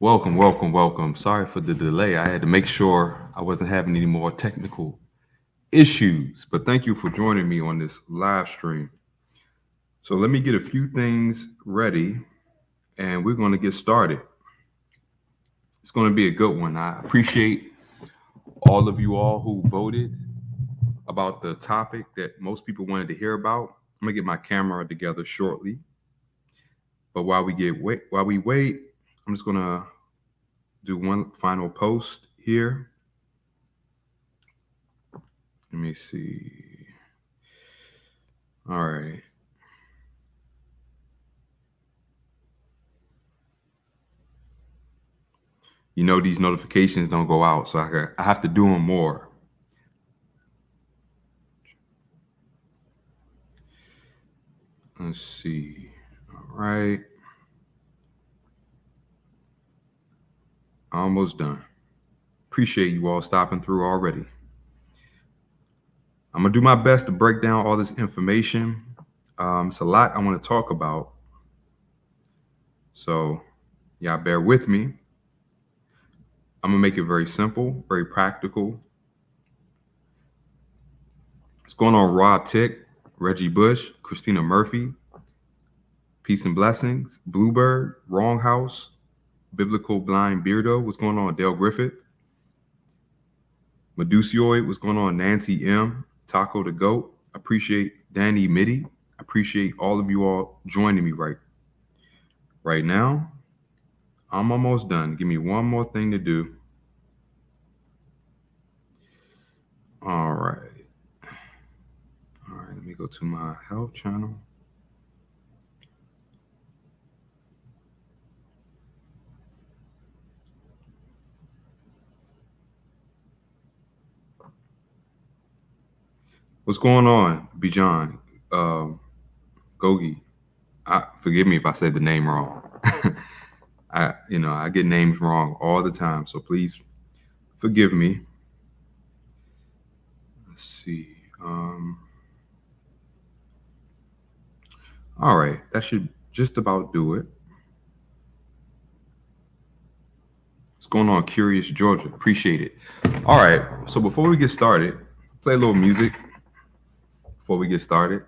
Welcome. Sorry for the delay. I had to make sure I wasn't having any more technical issues, but thank you for joining me on this live stream. So, let me get a few things ready and we're going to get started. It's going to be a good one. I appreciate all of you all who voted about the topic that most people wanted to hear about. I'm going to get my camera together shortly, but while we wait, I'm just going to do one final post here. Let me see. All right. These notifications don't go out, so I have to do them more. Let's see. All right. Almost done. Appreciate you all stopping through already. I'm going to do my best to break down all this information. It's a lot I want to talk about. So, yeah, bear with me. I'm going to make it very simple, very practical. What's going on, Rob Tick, Reggie Bush, Christina Murphy, Peace and Blessings, Bluebird, Wrong House, Biblical Blind Beardo? What's going on, Dale Griffith? Medusioid, what's going on, Nancy M, Taco the Goat? Appreciate Danny Mitty. Appreciate all of you all joining me right now. I'm almost done. Give me one more thing to do. All right. Let me go to my health channel. What's going on, Bijan? Gogi? Forgive me if I said the name wrong. I get names wrong all the time, so please forgive me. Let's see. All right, that should just about do it. What's going on, Curious Georgia? Appreciate it. All right, so before we get started, play a little music before we get started.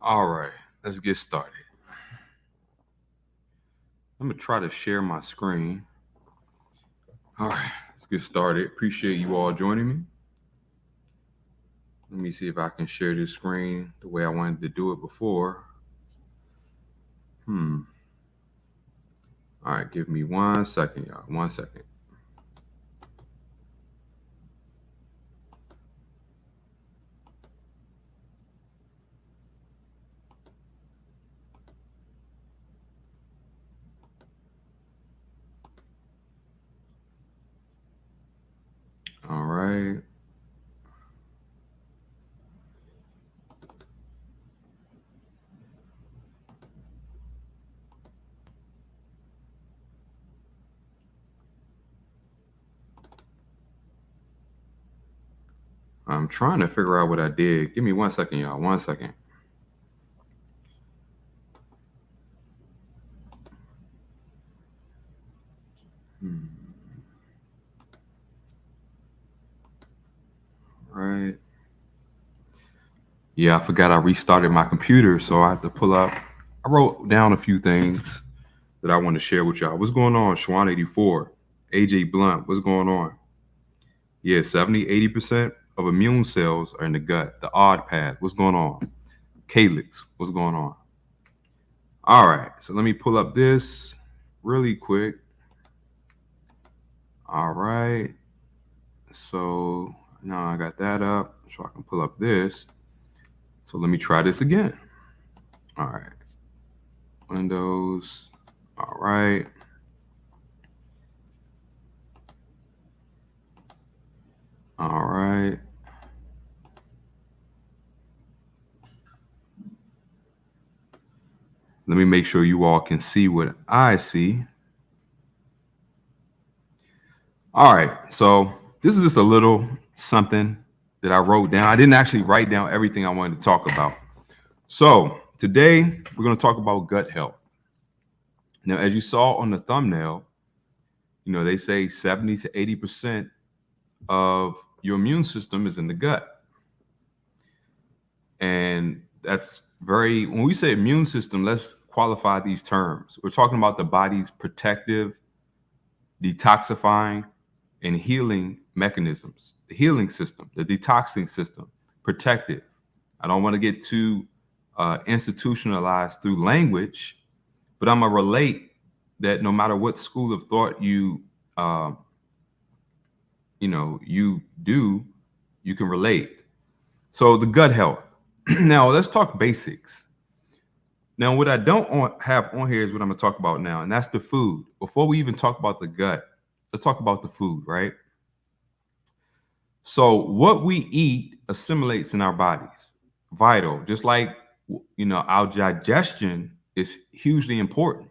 All right, let's get started. I'm gonna try to share my screen. All right, let's get started. Appreciate you all joining me. Let me see if I can share this screen the way I wanted to do it before. All right, give me 1 second, y'all. 1 second. All right. I'm trying to figure out what I did. Give me 1 second, y'all. 1 second. All right. Yeah, I forgot I restarted my computer, so I have to pull up. I wrote down a few things that I want to share with y'all. What's going on, Schwan84? AJ Blunt, what's going on? Yeah, 70, 80% of immune cells are in the gut. The odd path, what's going on? Calyx, what's going on? All right, so let me pull up this really quick. All right, so now I got that up, so I can pull up this. So let me try this again. All right, Windows. All right. All right. Let me make sure you all can see what I see. All right. So this is just a little something that I wrote down. I didn't actually write down everything I wanted to talk about. So today we're going to talk about gut health. Now, as you saw on the thumbnail, they say 70 to 80% of your immune system is in the gut. And that's when we say immune system, let's qualify these terms. We're talking about the body's protective, detoxifying, and healing mechanisms, the healing system, the detoxing system, protective. I don't want to get too institutionalized through language, but I'm going to relate that no matter what school of thought you do, you can relate. So the gut health. Now let's talk basics. Now, what I don't have on here is what I'm going to talk about now, and that's the food. Before we even talk about the gut, let's talk about the food, right? So what we eat assimilates in our bodies, vital. Just like, our digestion is hugely important.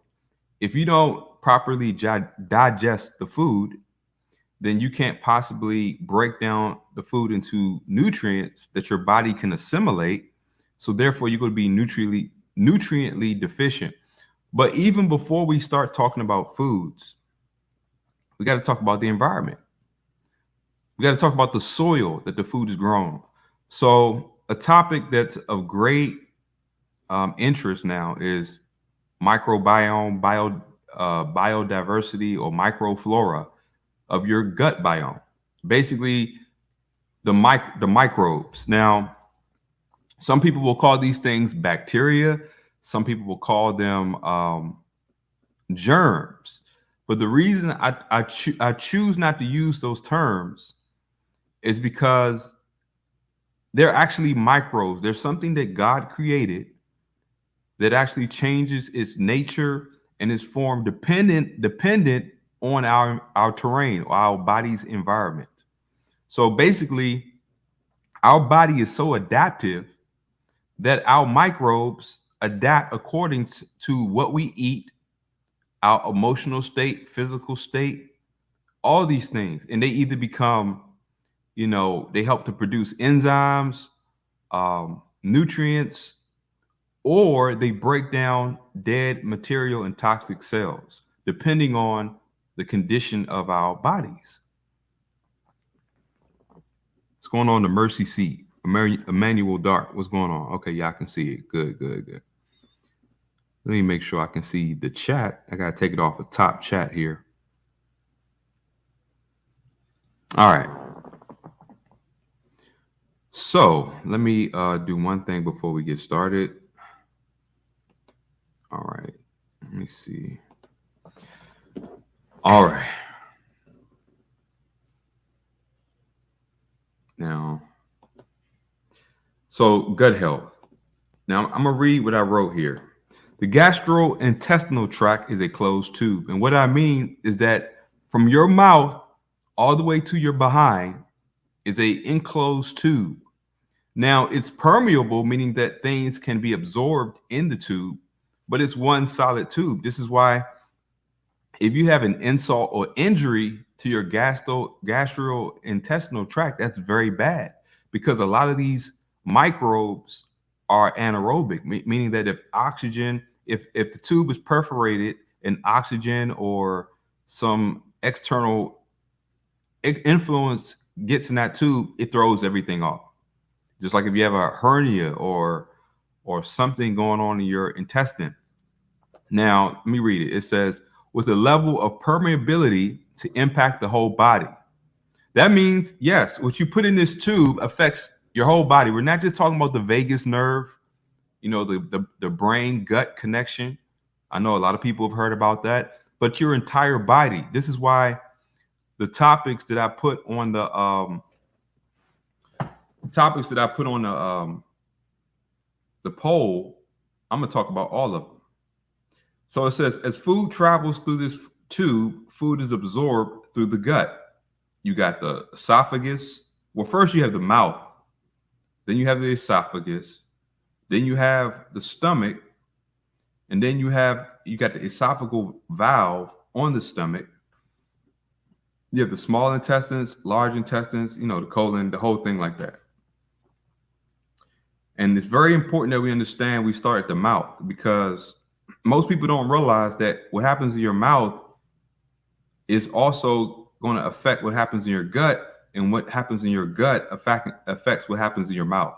If you don't properly digest the food, then you can't possibly break down the food into nutrients that your body can assimilate. So therefore, you're going to be nutriently deficient. But even before we start talking about foods, we got to talk about the environment. We got to talk about the soil that the food is grown. So a topic that's of great interest now is microbiome, biodiversity, or microflora of your gut biome. Basically, the microbes. Now, some people will call these things bacteria. Some people will call them germs. But the reason I choose not to use those terms is because they're actually microbes. There's something that God created that actually changes its nature and its form dependent on our terrain or our body's environment. So basically, our body is so adaptive that our microbes adapt according to what we eat, our emotional state, physical state, all these things. And they either become, they help to produce enzymes, nutrients, or they break down dead material and toxic cells, depending on the condition of our bodies. What's going on, the mercy seat? Emmanuel Dark, what's going on? Okay, y'all can see it. Good, good, good. Let me make sure I can see the chat. I gotta take it off the top chat here. All right. So let me do one thing before we get started. All right. Let me see. All right. Now, so gut health. Now I'm gonna read what I wrote here. The gastrointestinal tract is a closed tube, and what I mean is that from your mouth all the way to your behind is a enclosed tube. Now it's permeable, meaning that things can be absorbed in the tube, but it's one solid tube. This is why if you have an insult or injury to your gastrointestinal tract, that's very bad because a lot of these microbes are anaerobic, meaning that if oxygen, if the tube is perforated and oxygen or some external influence gets in that tube, it throws everything off. Just like if you have a hernia or something going on in your intestine. Now, let me read it. It says, with a level of permeability to impact the whole body. That means, yes, what you put in this tube affects your whole body. We're not just talking about the vagus nerve, you know, the brain gut connection. I know a lot of people have heard about that, but your entire body. This is why the topics that I put on the poll, I'm gonna talk about all of them. So it says, as food travels through this tube, food is absorbed through the gut. You got the esophagus. Well, first you have the mouth, then you have the esophagus, then you have the stomach, and then you got the esophageal valve on the stomach. You have the small intestines, large intestines, you know, the colon, the whole thing like that. And it's very important that we understand we start at the mouth, because most people don't realize that what happens in your mouth is also going to affect what happens in your gut, and what happens in your gut affects what happens in your mouth.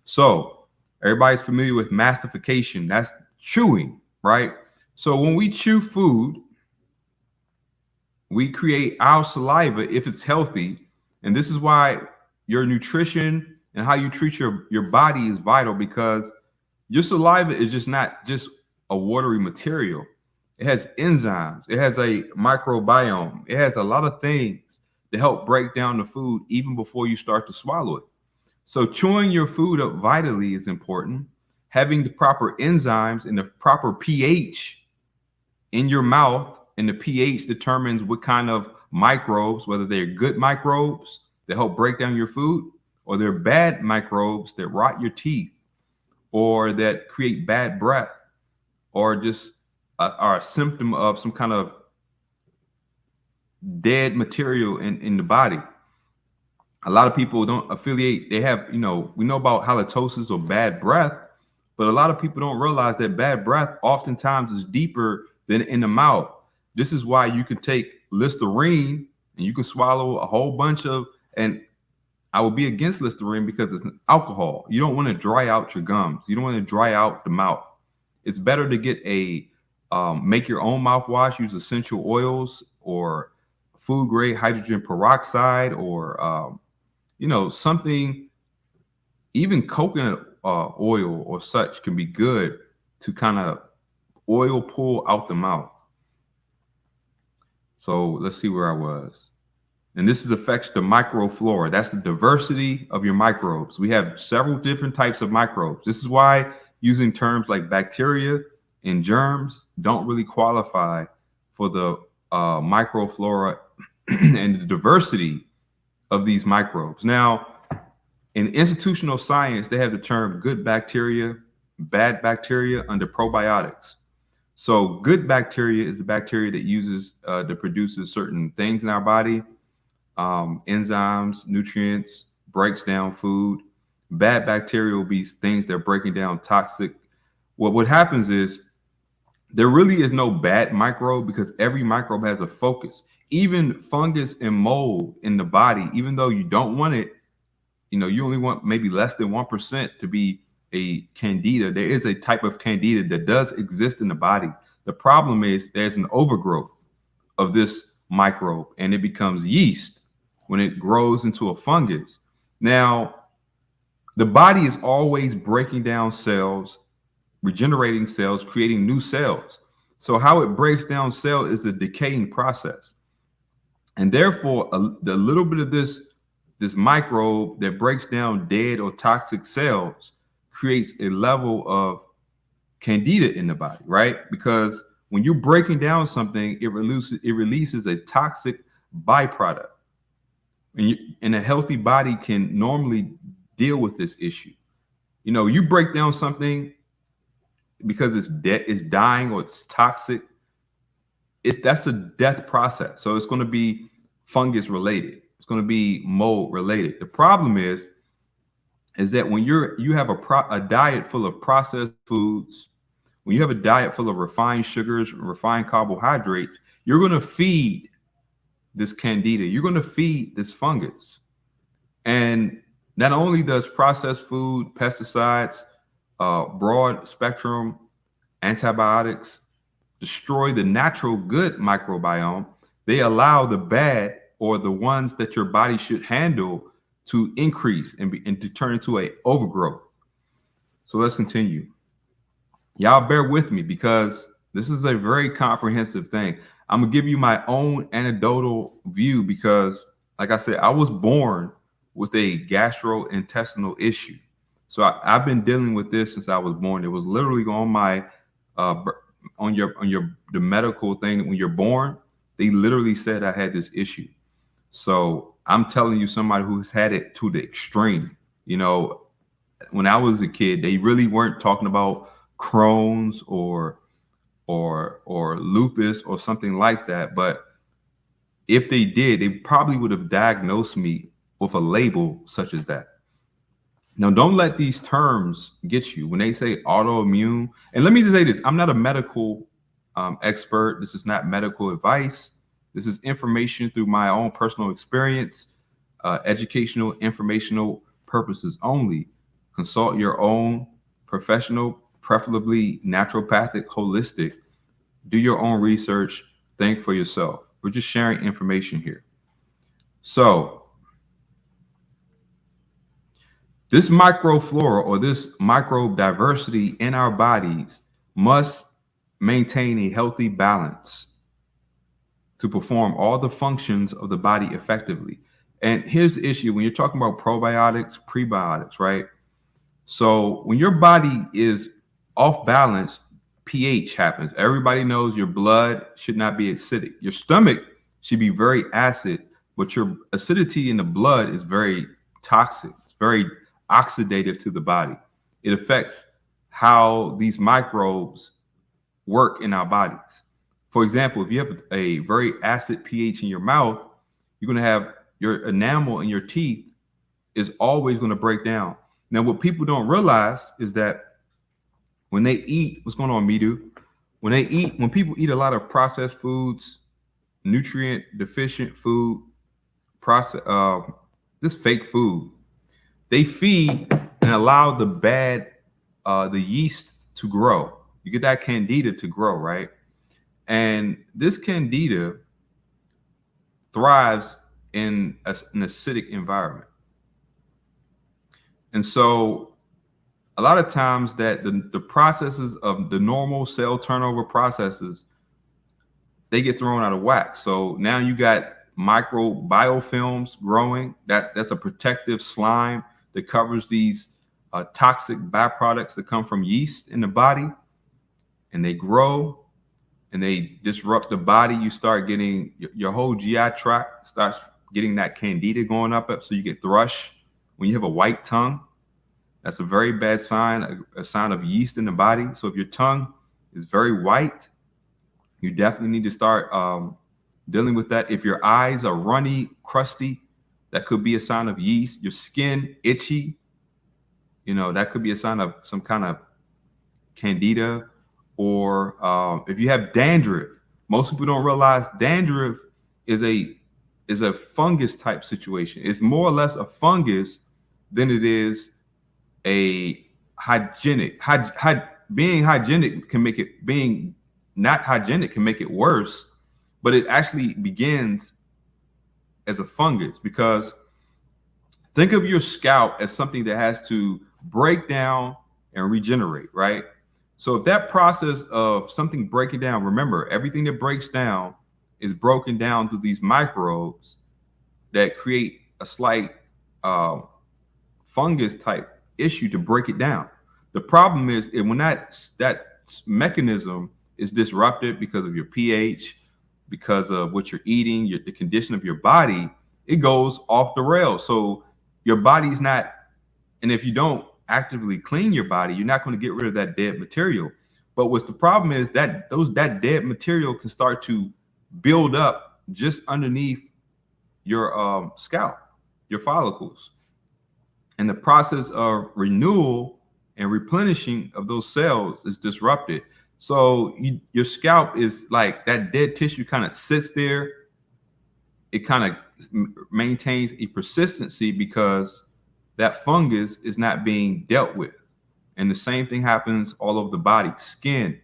So everybody's familiar with mastification. That's chewing, right? So when we chew food, we create our saliva if it's healthy. And this is why your nutrition and how you treat your body is vital, because your saliva is just not just a watery material. It has enzymes. It has a microbiome. It has a lot of things to help break down the food even before you start to swallow it. So chewing your food up vitally is important. Having the proper enzymes and the proper pH in your mouth, and the pH determines what kind of microbes, whether they're good microbes that help break down your food, or they're bad microbes that rot your teeth, or that create bad breath, or just are a symptom of some kind of dead material in the body. A lot of people don't affiliate. They have, you know, we know about halitosis or bad breath, but a lot of people don't realize that bad breath oftentimes is deeper than in the mouth. This is why you can take Listerine and you can swallow a whole bunch of, and I would be against Listerine because it's an alcohol. You don't want to dry out your gums. You don't want to dry out the mouth. It's better to get a make your own mouthwash, use essential oils or food grade hydrogen peroxide, or you know, something, even coconut oil or such can be good to kind of oil pull out the mouth. So let's see where I was. And this affects the microflora. That's the diversity of your microbes. We have several different types of microbes. This is why using terms like bacteria and germs don't really qualify for the microflora and the diversity of these microbes. Now, in institutional science, they have the term good bacteria, bad bacteria under probiotics. So good bacteria is the bacteria that uses that produces certain things in our body, enzymes, nutrients, breaks down food. Bad bacteria will be things that are breaking down toxic. Well, what happens is there really is no bad microbe, because every microbe has a focus. Even fungus and mold in the body, even though you don't want it, You only want maybe less than 1% to be a candida. There is a type of candida that does exist in the body. The problem is there's an overgrowth of this microbe, and it becomes yeast when it grows into a fungus. Now, the body is always breaking down cells, regenerating cells, creating new cells. So how it breaks down cell is a decaying process. And therefore, the little bit of this microbe that breaks down dead or toxic cells creates a level of candida in the body, right? Because when you're breaking down something, it releases a toxic byproduct. And a healthy body can normally deal with this issue. You break down something because it's dead, it's dying, or it's toxic. That's a death process. So it's going to be fungus related. It's going to be mold related. The problem is that when you have a diet full of processed foods, when you have a diet full of refined sugars, refined carbohydrates, you're going to feed this candida. You're going to feed this fungus. And not only does processed food, pesticides, broad spectrum antibiotics destroy the natural good microbiome, they allow the bad, or the ones that your body should handle, to increase and to turn into a overgrowth. So let's continue. Y'all bear with me because this is a very comprehensive thing. I'm gonna give you my own anecdotal view because, like I said, I was born with a gastrointestinal issue. So I've been dealing with this since I was born. It was literally on my the medical thing. When you're born, they literally said I had this issue. So I'm telling you, somebody who's had it to the extreme. When I was a kid, they really weren't talking about Crohn's or lupus or something like that. But if they did, they probably would have diagnosed me with a label such as that. Now, don't let these terms get you. When they say autoimmune, and let me just say this, I'm not a medical expert. This is not medical advice. This is information through my own personal experience, educational, informational purposes only. Consult your own professional, preferably naturopathic, holistic. Do your own research. Think for yourself. We're just sharing information here. So this microflora, or this microbe diversity in our bodies, must maintain a healthy balance to perform all the functions of the body effectively. And here's the issue when you're talking about probiotics, prebiotics, right? So when your body is off balance, pH happens. Everybody knows your blood should not be acidic. Your stomach should be very acid, but your acidity in the blood is very toxic. It's very oxidative to the body. It affects how these microbes work in our bodies. For example, if you have a very acid pH in your mouth, you're going to have your enamel in your teeth is always going to break down. Now, what people don't realize is that when they eat, what's going on, Midu? When people eat a lot of processed foods, nutrient deficient food, this fake food, they feed and allow the yeast to grow. You get that candida to grow, right? And this candida thrives in an acidic environment. And so a lot of times that the processes of the normal cell turnover processes, they get thrown out of whack. So now you got micro biofilms growing. That's a protective slime that covers these toxic byproducts that come from yeast in the body, and they grow and they disrupt the body. You start getting your whole GI tract starts getting that candida going up. So you get thrush. When you have a white tongue, that's a very bad sign, a sign of yeast in the body. So if your tongue is very white, you definitely need to start dealing with that. If your eyes are runny, crusty, that could be a sign of yeast. Your skin itchy, that could be a sign of some kind of candida. Or if you have dandruff, most people don't realize dandruff is a fungus type situation. It's more or less a fungus than it is a hygienic. Being hygienic can make it, being not hygienic can make it worse, but it actually begins as a fungus, because think of your scalp as something that has to break down and regenerate, right? So if that process of something breaking down, remember, everything that breaks down is broken down through these microbes that create a slight uh, fungus type issue to break it down. The problem is when that mechanism is disrupted because of your pH, because of what you're eating, the condition of your body, it goes off the rails. So your body's not, and if you don't actively clean your body, you're not going to get rid of that dead material. But what's the problem is that that dead material can start to build up just underneath your scalp, your follicles. And the process of renewal and replenishing of those cells is disrupted. So your scalp is like that dead tissue kind of sits there. It kind of maintains a persistency because that fungus is not being dealt with. And the same thing happens all over the body. Skin,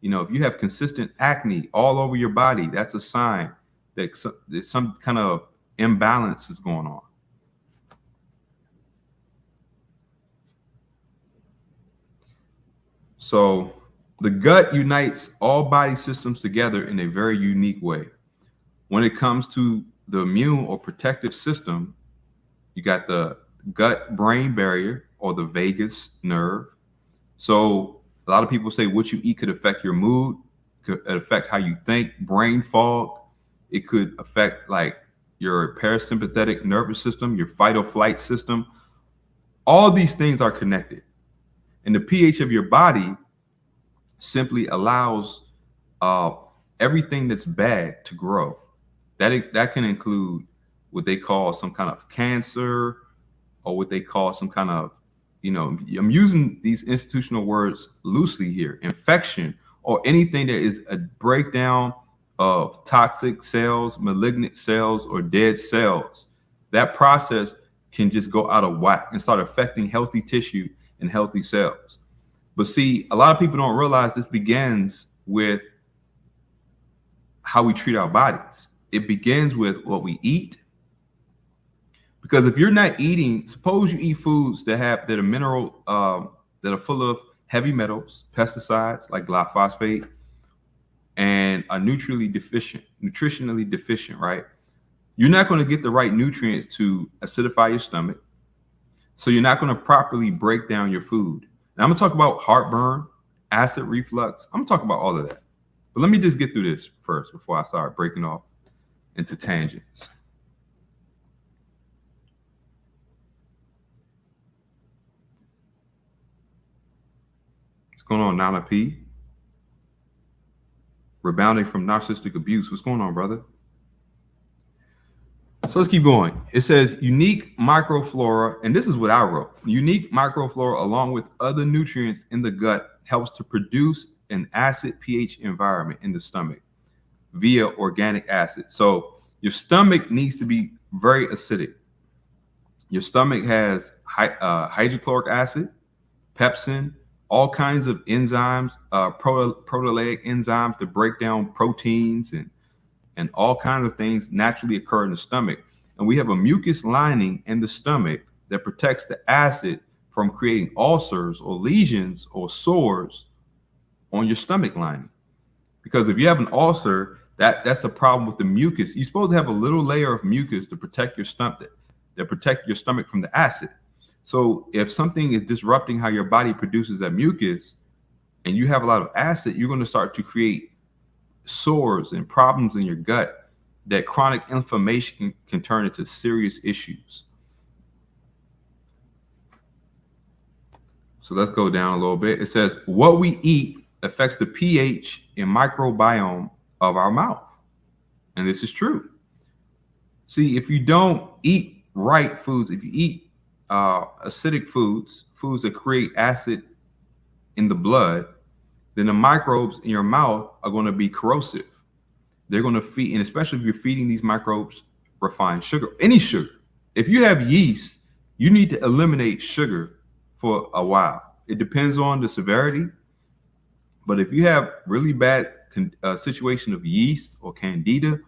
if you have consistent acne all over your body, that's a sign that some kind of imbalance is going on. So the gut unites all body systems together in a very unique way. When it comes to the immune or protective system, you got the gut-brain barrier, or the vagus nerve. So a lot of people say what you eat could affect your mood, could affect how you think, brain fog. It could affect like your parasympathetic nervous system, your fight or flight system. All these things are connected. And the pH of your body simply allows everything that's bad to grow. That can include what they call some kind of cancer, or what they call some kind of, I'm using these institutional words loosely here, infection, or anything that is a breakdown of toxic cells, malignant cells, or dead cells. That process can just go out of whack and start affecting healthy tissue and healthy cells. But see, a lot of people don't realize this begins with how we treat our bodies. It begins with what we eat. Because if you're not eating, suppose you eat foods that are mineral, that are full of heavy metals, pesticides like glyphosate, and are nutritionally deficient, right? You're not going to get the right nutrients to acidify your stomach. So you're not going to properly break down your food. Now I'm going to talk about heartburn, acid reflux. I'm going to talk about all of that. But let me just get through this first before I start breaking off into tangents. What's going on, Nana P? Rebounding from narcissistic abuse. What's going on, brother? So let's keep going. It says unique microflora, and this is what I wrote. Unique microflora, along with other nutrients in the gut, helps to produce an acid pH environment in the stomach via organic acid. So your stomach needs to be very acidic. Your stomach has hydrochloric acid, pepsin, all kinds of enzymes, proteolytic enzymes to break down proteins, and all kinds of things naturally occur in the stomach. And we have a mucus lining in the stomach that protects the acid from creating ulcers or lesions or sores on your stomach lining. Because if you have an ulcer, that's a problem with the mucus. You're supposed to have a little layer of mucus to protect your stomach, from the acid. So if something is disrupting how your body produces that mucus, and you have a lot of acid, you're going to start to create sores and problems in your gut that chronic inflammation can turn into serious issues. So let's go down a little bit. It says what we eat affects the pH and microbiome of our mouth. And this is true. See, if you don't eat right foods, if you eat acidic foods that create acid in the blood, then the microbes in your mouth are going to be corrosive. They're going to feed, and especially if you're feeding these microbes refined sugar, any sugar. If you have yeast you need to eliminate sugar for a while. It depends on the severity, but if you have really bad situation of yeast or candida,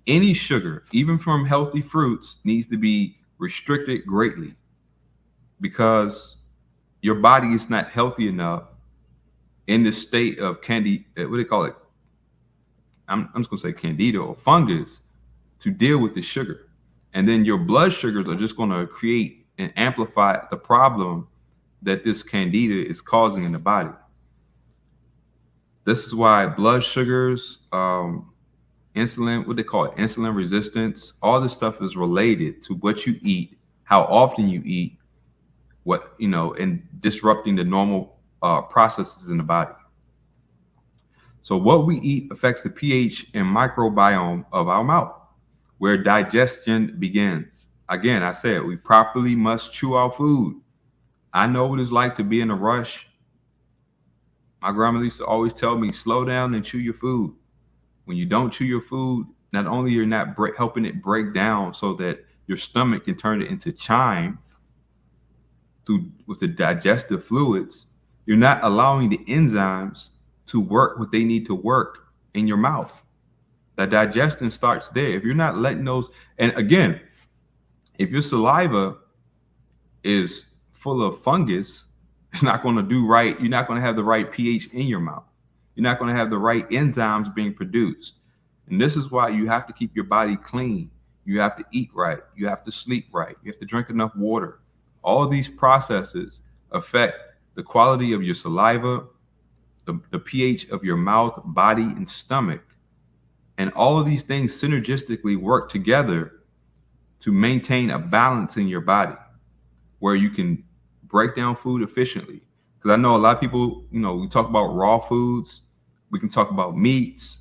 any sugar, even from healthy fruits, needs to be restricted greatly because your body is not healthy enough in the state of what do they call it? I'm just gonna say candida or fungus to deal with the sugar. And then your blood sugars are just gonna create and amplify the problem that this candida is causing in the body. This is why blood sugars, insulin, what they call it, insulin resistance, all this stuff is related to what you eat, how often you eat, and disrupting the normal processes in the body. So what we eat affects the pH and microbiome of our mouth, where digestion begins. Again, I said we properly must chew our food. I know what it's like to be in a rush. My grandmother used to always tell me, slow down and chew your food. When you don't chew your food, not only you're not helping it break down so that your stomach can turn it into chyme with the digestive fluids, you're not allowing the enzymes to work what they need to work in your mouth. The digestion starts there. If you're not letting those, and again, if your saliva is full of fungus, it's not going to do right. You're not going to have the right pH in your mouth. You're not going to have the right enzymes being produced. And this is why you have to keep your body clean. You have to eat right. You have to sleep right. You have to drink enough water. All these processes affect the quality of your saliva, the pH of your mouth, body, and stomach. And all of these things synergistically work together to maintain a balance in your body where you can break down food efficiently. Because I know a lot of people, we talk about raw foods. We can talk about meats.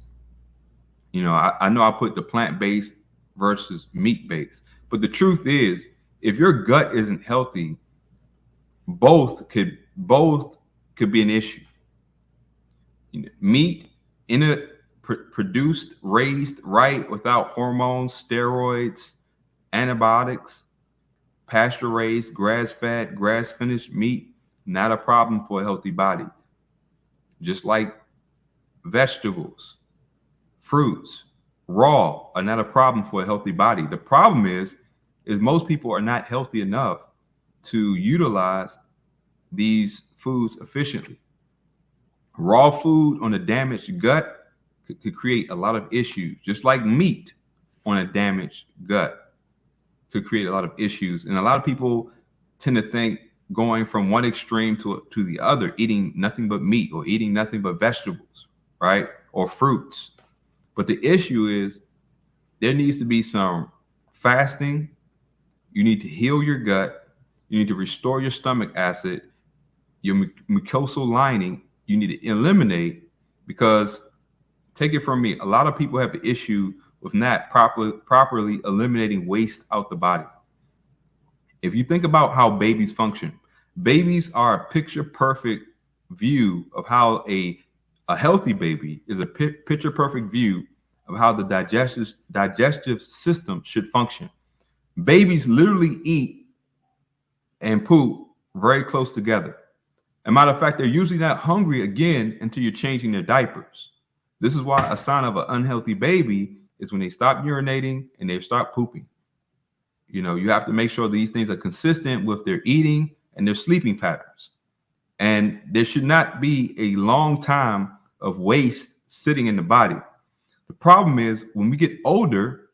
I know I put the plant-based versus meat-based. But the truth is, if your gut isn't healthy, both could be an issue. Meat produced, raised right without hormones, steroids, antibiotics, pasture raised, grass fed, grass finished meat, not a problem for a healthy body. Just like vegetables, fruits, raw are not a problem for a healthy body. The problem is most people are not healthy enough to utilize these foods efficiently. Raw food on a damaged gut could create a lot of issues, just like meat on a damaged gut could create a lot of issues. And a lot of people tend to think going from one extreme to the other, eating nothing but meat or eating nothing but vegetables, right? Or fruits. But the issue is there needs to be some fasting. You need to heal your gut. You need to restore your stomach acid, your mucosal lining. You need to eliminate, because take it from me, a lot of people have an issue with not properly eliminating waste out the body. If you think about how babies function, babies are a picture perfect view of how a healthy baby is a picture perfect view of how the digestive system should function. Babies literally eat and poop very close together. As a matter of fact, they're usually not hungry again until you're changing their diapers. This is why a sign of an unhealthy baby is when they stop urinating and they start pooping. You have to make sure these things are consistent with their eating and their sleeping patterns. And there should not be a long time of waste sitting in the body. The problem is when we get older,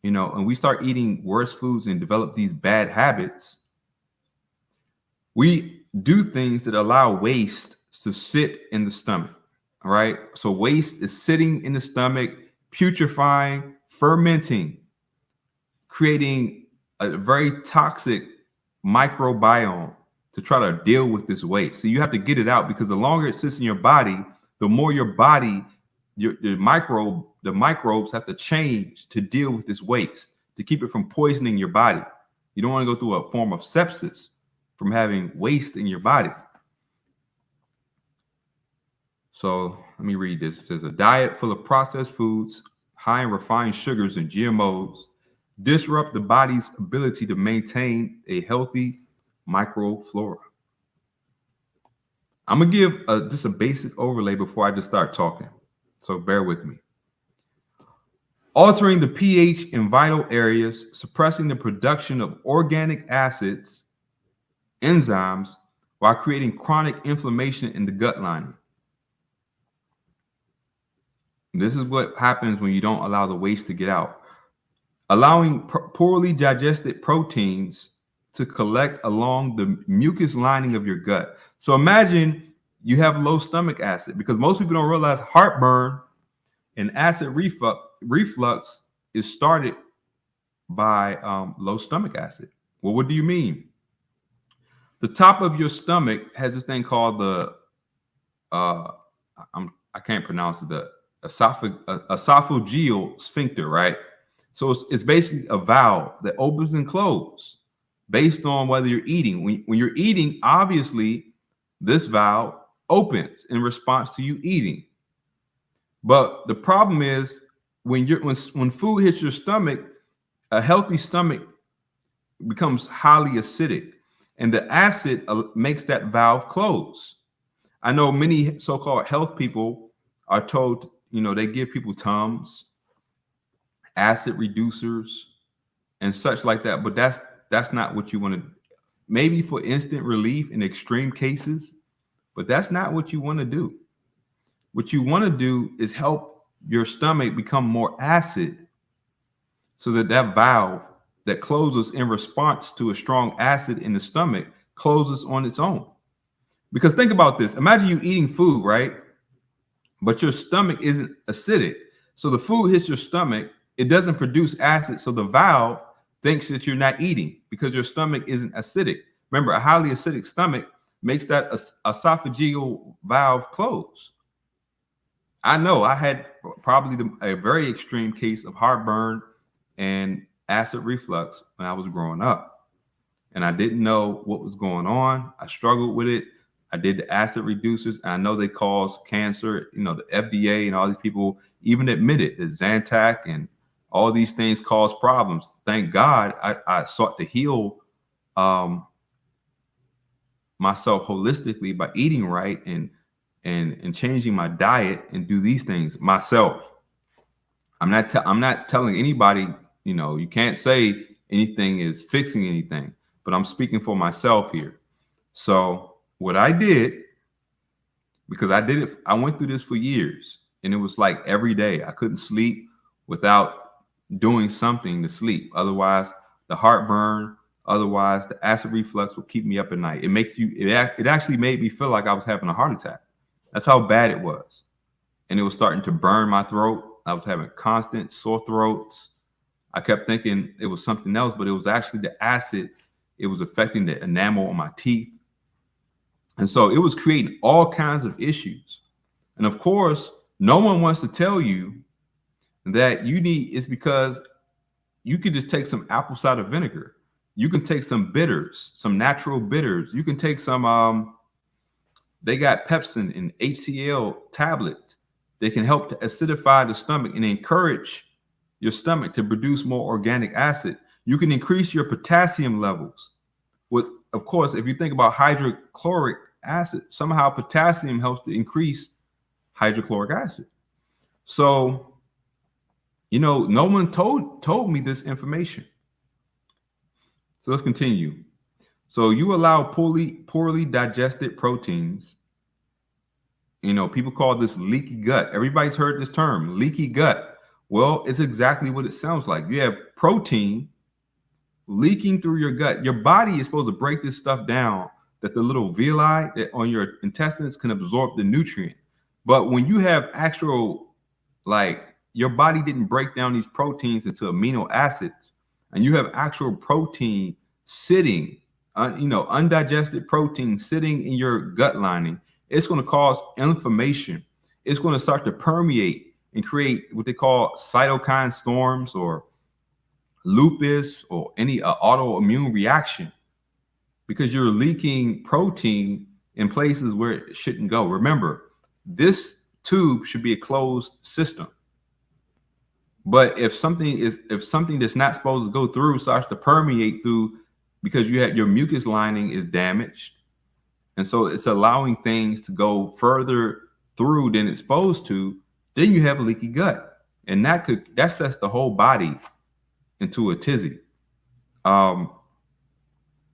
and we start eating worse foods and develop these bad habits, we do things that allow waste to sit in the stomach. All right. So waste is sitting in the stomach, putrefying, fermenting, creating a very toxic microbiome to try to deal with this waste. So you have to get it out, because the longer it sits in your body, the more your body, the microbes have to change to deal with this waste, to keep it from poisoning your body. You don't want to go through a form of sepsis from having waste in your body. So let me read this. It says a diet full of processed foods, high in refined sugars and GMOs, disrupt the body's ability to maintain a healthy microflora. I'm gonna give just a basic overlay before I just start talking, so bear with me. Altering the pH in vital areas, suppressing the production of organic acids, enzymes, while creating chronic inflammation in the gut lining. This is what happens when you don't allow the waste to get out. Allowing poorly digested proteins to collect along the mucus lining of your gut. So imagine you have low stomach acid, because most people don't realize heartburn and acid reflux is started by low stomach acid. Well, what do you mean? The top of your stomach has this thing called the I can't pronounce it, the esophageal sphincter, right? So it's basically a valve that opens and closes based on whether you're eating. When you're eating, obviously, this valve opens in response to you eating. But the problem is when food hits your stomach, a healthy stomach becomes highly acidic, and the acid makes that valve close. I know many so-called health people are told, they give people Tums, acid reducers, and such like that, but that's not what you want to. Maybe for instant relief in extreme cases, but that's not what you want to do. What you want to do is help your stomach become more acid, so that valve that closes in response to a strong acid in the stomach closes on its own. Because think about this. Imagine you eating food, right? But your stomach isn't acidic. So the food hits your stomach, it doesn't produce acid. So the valve thinks that you're not eating because your stomach isn't acidic. Remember, a highly acidic stomach makes that esophageal valve close. I know I had probably a very extreme case of heartburn and acid reflux when I was growing up. And I didn't know what was going on. I struggled with it. I did the acid reducers, and I know they cause cancer. The FDA and all these people even admit it, that Zantac and all these things cause problems. Thank God I sought to heal myself holistically by eating right and changing my diet and do these things myself. I'm not telling anybody, you can't say anything is fixing anything, but I'm speaking for myself here. So what I did, because I went through this for years, and it was like every day I couldn't sleep without doing something to sleep. Otherwise, the heartburn, otherwise the acid reflux will keep me up at night. It actually made me feel like I was having a heart attack. That's how bad it was. And it was starting to burn my throat. I was having constant sore throats. I kept thinking it was something else, but it was actually the acid. It was affecting the enamel on my teeth. And so it was creating all kinds of issues. And of course, no one wants to tell you that it's because you could just take some apple cider vinegar. You can take some bitters, some natural bitters. You can take some, they got pepsin and HCl tablets. They can help to acidify the stomach and encourage your stomach to produce more organic acid. You can increase your potassium levels. Of course, if you think about hydrochloric acid, somehow potassium helps to increase hydrochloric acid. So, no one told me this information. So let's continue. So you allow poorly digested proteins. People call this leaky gut. Everybody's heard this term, leaky gut. Well, it's exactly what it sounds like. You have protein leaking through your gut. Your body is supposed to break this stuff down, that the little villi that on your intestines can absorb the nutrient. But when you have actual, your body didn't break down these proteins into amino acids, and you have actual protein sitting, undigested protein sitting in your gut lining, it's going to cause inflammation. It's going to start to permeate and create what they call cytokine storms or lupus or any autoimmune reaction, because you're leaking protein in places where it shouldn't go. Remember, this tube should be a closed system. But if something that's not supposed to go through starts to permeate through because you had your mucus lining is damaged, and so it's allowing things to go further through than it's supposed to, then you have a leaky gut. And that sets the whole body into a tizzy. Um,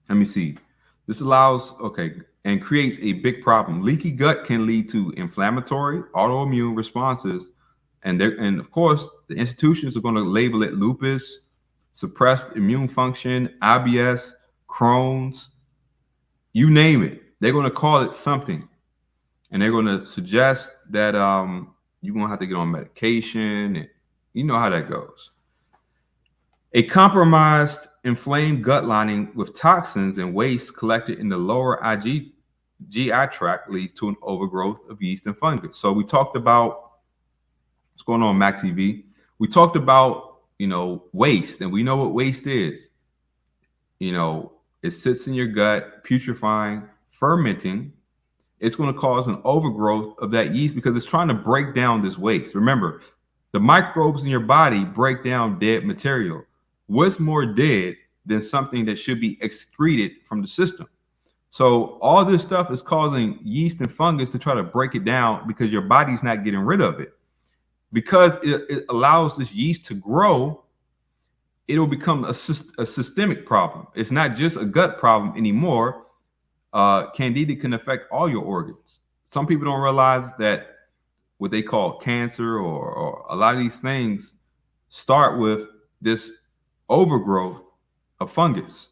let me see. This allows, okay, and creates a big problem. Leaky gut can lead to inflammatory, autoimmune responses, and of course, the institutions are going to label it lupus, suppressed immune function, IBS, Crohn's, you name it. They're going to call it something, and they're going to suggest that you're going to have to get on medication, and you know how that goes. A compromised, inflamed gut lining with toxins and waste collected in the lower GI tract leads to an overgrowth of yeast and fungus. So we talked about what's going on, Mac TV. We talked about, waste, and we know what waste is. It sits in your gut, putrefying, fermenting. It's going to cause an overgrowth of that yeast because it's trying to break down this waste. Remember, the microbes in your body break down dead material. What's more dead than something that should be excreted from the system? So all this stuff is causing yeast and fungus to try to break it down because your body's not getting rid of it. Because it allows this yeast to grow, it'll become a systemic problem. It's not just a gut problem anymore. Candida can affect all your organs. Some people don't realize that what they call cancer or a lot of these things start with this overgrowth of fungus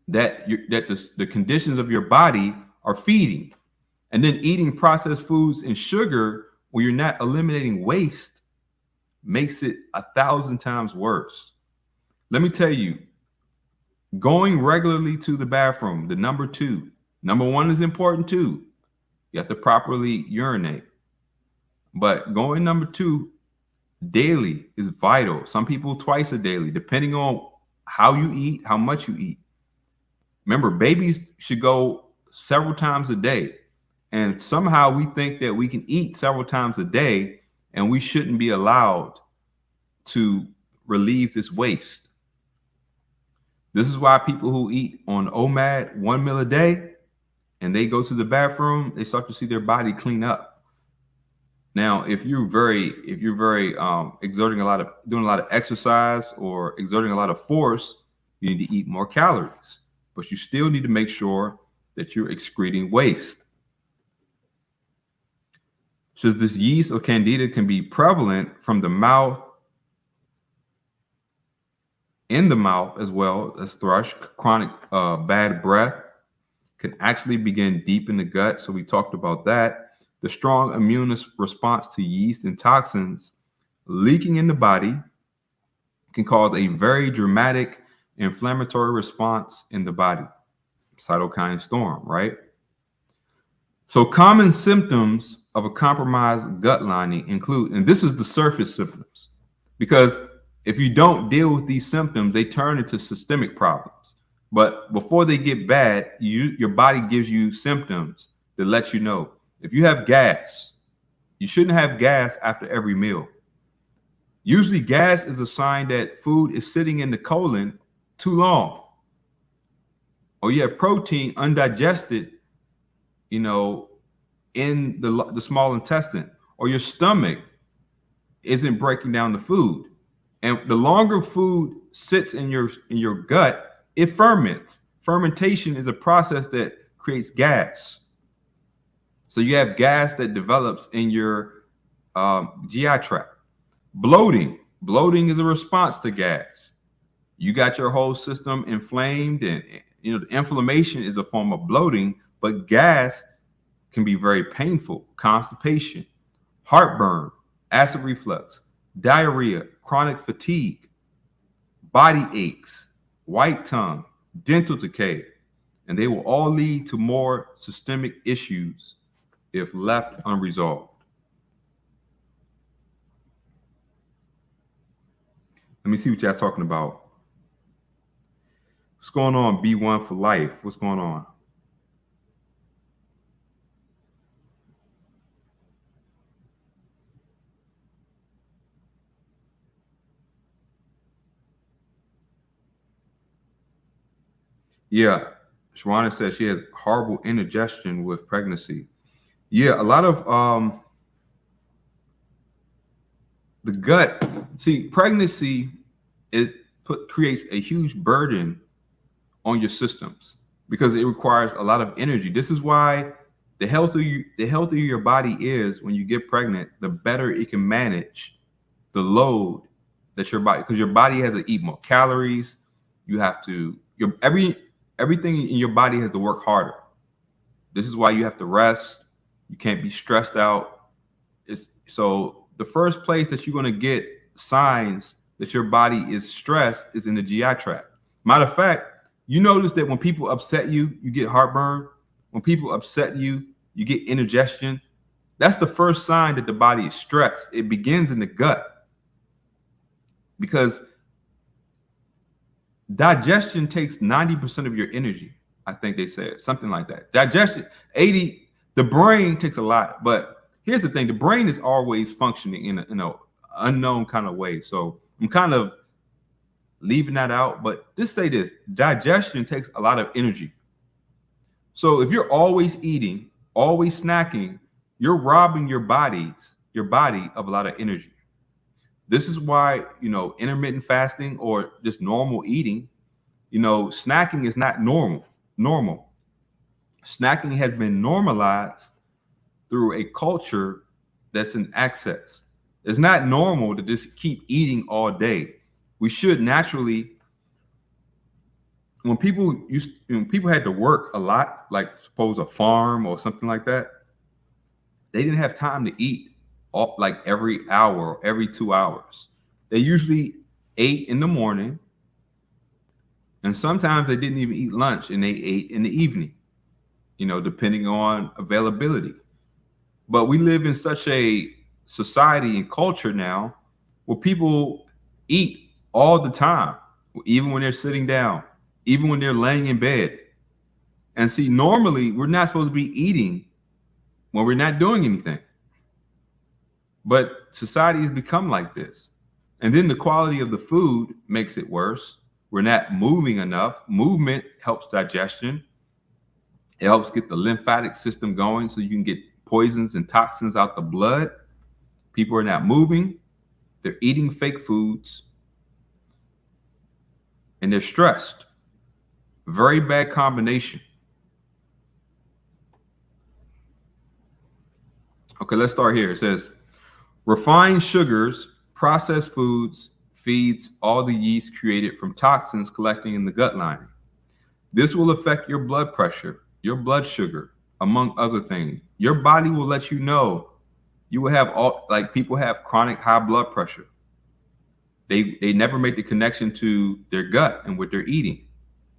that the conditions of your body are feeding. And then eating processed foods and sugar where you're not eliminating waste makes it 1,000 times worse. Let me tell you, going regularly to the bathroom, the number two. Number one is important too. You have to properly urinate. But going number two daily is vital. Some people twice a daily, depending on how you eat, how much you eat. Remember, babies should go several times a day. And somehow we think that we can eat several times a day and we shouldn't be allowed to relieve this waste. This is why people who eat on OMAD 1 meal a day and they go to the bathroom, they start to see their body clean up. Now, if you're very doing a lot of exercise or exerting a lot of force, you need to eat more calories, but you still need to make sure that you're excreting waste. So this yeast or candida can be prevalent from the mouth, in the mouth as well as thrush. Chronic bad breath can actually begin deep in the gut. So we talked about that. The strong immune response to yeast and toxins leaking in the body can cause a very dramatic inflammatory response in the body. Cytokine storm, right? So common symptoms of a compromised gut lining include, and this is the surface symptoms, because if you don't deal with these symptoms, they turn into systemic problems. But before they get bad, your body gives you symptoms that let you know. If you have gas, you shouldn't have gas after every meal. Usually gas is a sign that food is sitting in the colon too long. Or you have protein undigested, in the small intestine, or your stomach isn't breaking down the food. And the longer food sits in your gut, it ferments. Fermentation is a process that creates gas. So you have gas that develops in your GI tract. Bloating is a response to gas. You got your whole system inflamed, and the inflammation is a form of bloating, but gas can be very painful. Constipation, heartburn, acid reflux, diarrhea, chronic fatigue, body aches, white tongue, dental decay, and they will all lead to more systemic issues if left unresolved. Let me see what y'all talking about. What's going on, B1 for life? What's going on? Yeah. Shawana says she has horrible indigestion with pregnancy. Yeah, a lot of the gut. See, pregnancy creates a huge burden on your systems because it requires a lot of energy. This is why the healthier your body is when you get pregnant, the better it can manage the load that your body, because your body has to eat more calories. You have to everything in your body has to work harder. This is why you have to rest. You can't be stressed out. It's so the first place that you're going to get signs that your body is stressed is in the GI tract. Matter of fact, you notice that when people upset you, you get heartburn. When people upset you, you get indigestion. That's the first sign that the body is stressed. It begins in the gut because digestion takes 90% of your energy. I think they said something like that. Digestion, 80, the brain takes a lot, but here's the thing, the brain is always functioning in a unknown kind of way. So I'm kind of leaving that out, but just say this, digestion takes a lot of energy. So if you're always eating, always snacking, you're robbing your body of a lot of energy. This is why, intermittent fasting or just normal eating, snacking is not normal. Snacking has been normalized through a culture that's in excess. It's not normal to just keep eating all day. We should naturally, when people had to work a lot, like suppose a farm or something like that, they didn't have time to eat like every hour or every 2 hours. They usually ate in the morning, and sometimes they didn't even eat lunch and they ate in the evening, depending on availability. But we live in such a society and culture now where people eat all the time, even when they're sitting down, even when they're laying in bed. And see, normally we're not supposed to be eating when we're not doing anything. But society has become like this. And then the quality of the food makes it worse. We're not moving enough. Movement helps digestion. It helps get the lymphatic system going so you can get poisons and toxins out the blood. People are not moving. They're eating fake foods. And they're stressed. Very bad combination. Okay, let's start here. It says, refined sugars, processed foods, feeds all the yeast created from toxins collecting in the gut lining. This will affect your blood pressure, your blood sugar, among other things. Your body will let you know. You will have like people have chronic high blood pressure. They never make the connection to their gut and what they're eating.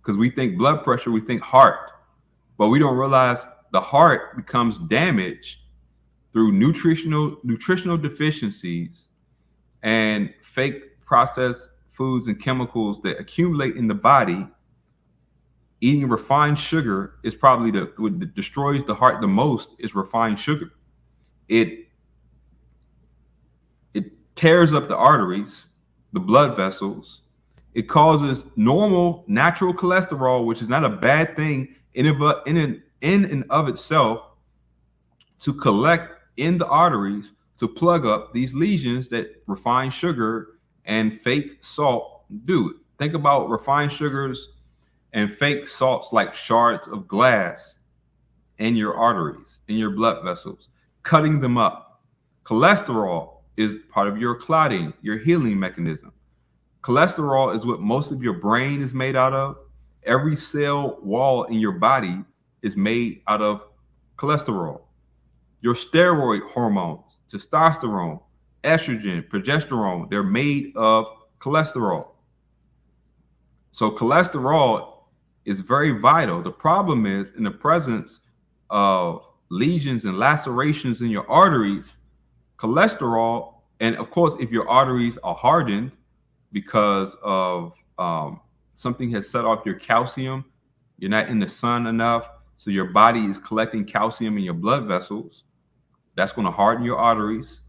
Because we think blood pressure, we think heart. But we don't realize the heart becomes damaged through nutritional deficiencies and fake processed foods and chemicals that accumulate in the body. Eating refined sugar is probably what destroys the heart the most is refined sugar. It tears up the arteries, the blood vessels. It causes normal natural cholesterol, which is not a bad thing in and of itself, to collect in the arteries to plug up these lesions that refined sugar and fake salt do. Think about refined sugars and fake salts like shards of glass in your arteries, in your blood vessels, cutting them up. Cholesterol is part of your clotting, your healing mechanism. Cholesterol is what most of your brain is made out of. Every cell wall in your body is made out of cholesterol. Your steroid hormones, testosterone, estrogen, progesterone, they're made of cholesterol. So cholesterol is very vital. The problem is in the presence of lesions and lacerations in your arteries, cholesterol, and of course, if your arteries are hardened because of something has set off your calcium, you're not in the sun enough, so your body is collecting calcium in your blood vessels. That's going to harden your arteries.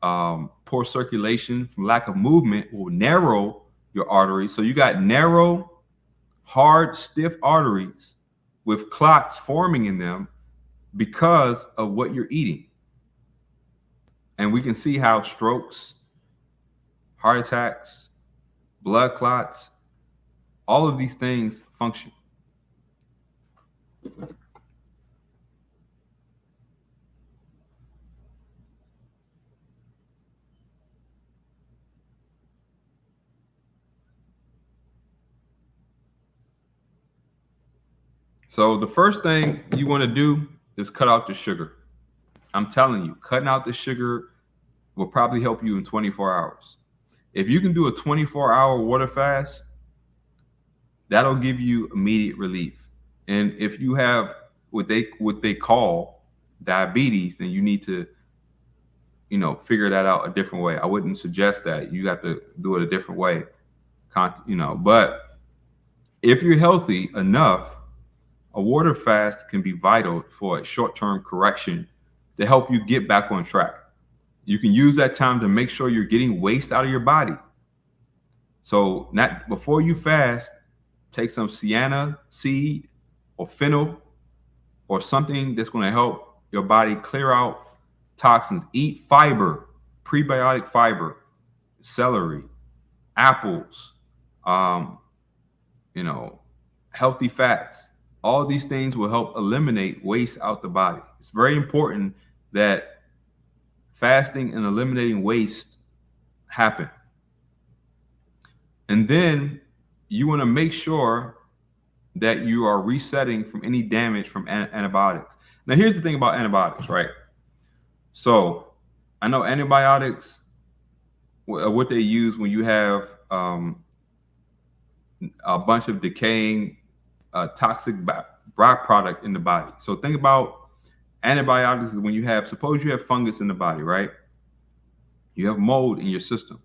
Poor circulation from lack of movement will narrow your arteries. So you got narrow hard, stiff arteries with clots forming in them because of what you're eating. And we can see how strokes, heart attacks, blood clots, all of these things function. So the first thing you want to do is cut out the sugar. I'm telling you, cutting out the sugar will probably help you in 24 hours. If you can do a 24-hour water fast, that'll give you immediate relief. And if you have what they call diabetes, then you need to, figure that out a different way. I wouldn't suggest that. You have to do it a different way. But if you're healthy enough, a water fast can be vital for a short-term correction to help you get back on track. You can use that time to make sure you're getting waste out of your body. So before you fast, take some sienna seed or fennel or something that's going to help your body clear out toxins. Eat fiber, prebiotic fiber, celery, apples, healthy fats. All these things will help eliminate waste out the body. It's very important that fasting and eliminating waste happen. And then you want to make sure that you are resetting from any damage from antibiotics. Now, here's the thing about antibiotics, right? So I know antibiotics, what they use when you have a bunch of decaying toxic byproduct in the body. So think about antibiotics is when suppose you have fungus in the body, right? You have mold in your system.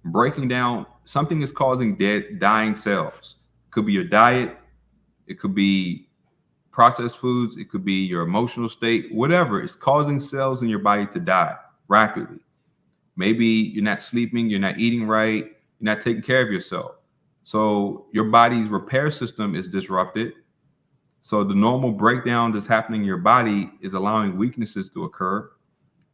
Breaking down, something is causing dying cells. It could be your diet. It could be processed foods. It could be your emotional state, whatever. It's causing cells in your body to die rapidly. Maybe you're not sleeping, you're not eating right, you're not taking care of yourself. So your body's repair system is disrupted. So the normal breakdown that's happening in your body is allowing weaknesses to occur.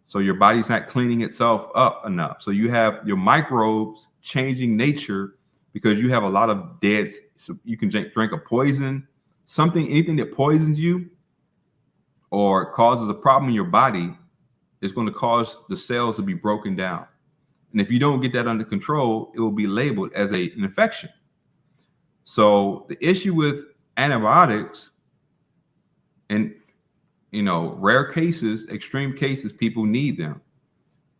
So your body's not cleaning itself up enough. So you have your microbes changing nature because you have a lot of dead. So you can drink a poison, anything that poisons you or causes a problem in your body is going to cause the cells to be broken down. And if you don't get that under control, it will be labeled as an infection. So the issue with antibiotics, and rare cases, extreme cases, people need them.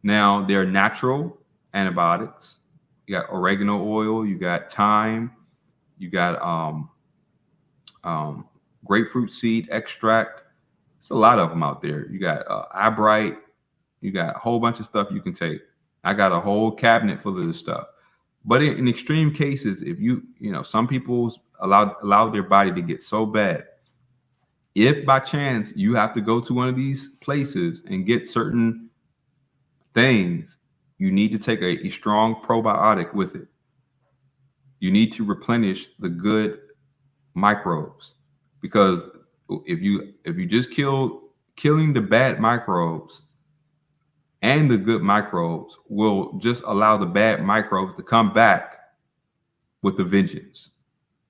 Now, they're natural antibiotics. You got oregano oil, you got thyme, you got grapefruit seed extract. There's a lot of them out there. You got eyebright, you got a whole bunch of stuff you can take. I got a whole cabinet full of this stuff. But in extreme cases, if some people allow their body to get so bad, if by chance you have to go to one of these places and get certain things, you need to take a strong probiotic with it. You need to replenish the good microbes, because if you just killing the bad microbes and the good microbes will just allow the bad microbes to come back with a vengeance.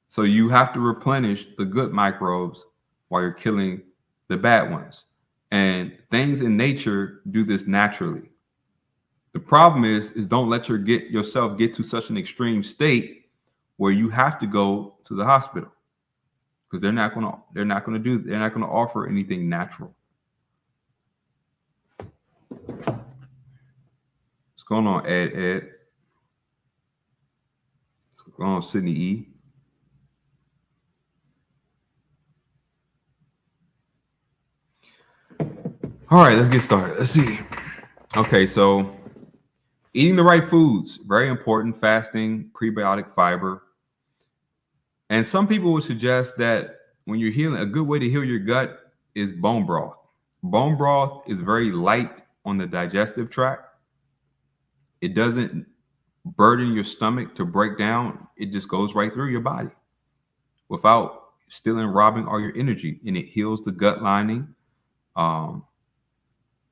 So you have to replenish the good microbes while you're killing the bad ones. And things in nature do this naturally. The problem is don't let yourself get to such an extreme state where you have to go to the hospital, because they're not going to offer anything natural. What's going on, Ed? What's going on, Sydney E? All right, let's get started. Let's see. Okay, so eating the right foods, very important. Fasting, prebiotic fiber. And some people would suggest that when you're healing, a good way to heal your gut is bone broth. Bone broth is very light on the digestive tract. It doesn't burden your stomach to break down. It just goes right through your body. without stealing, robbing all your energy, and it heals the gut lining. Um,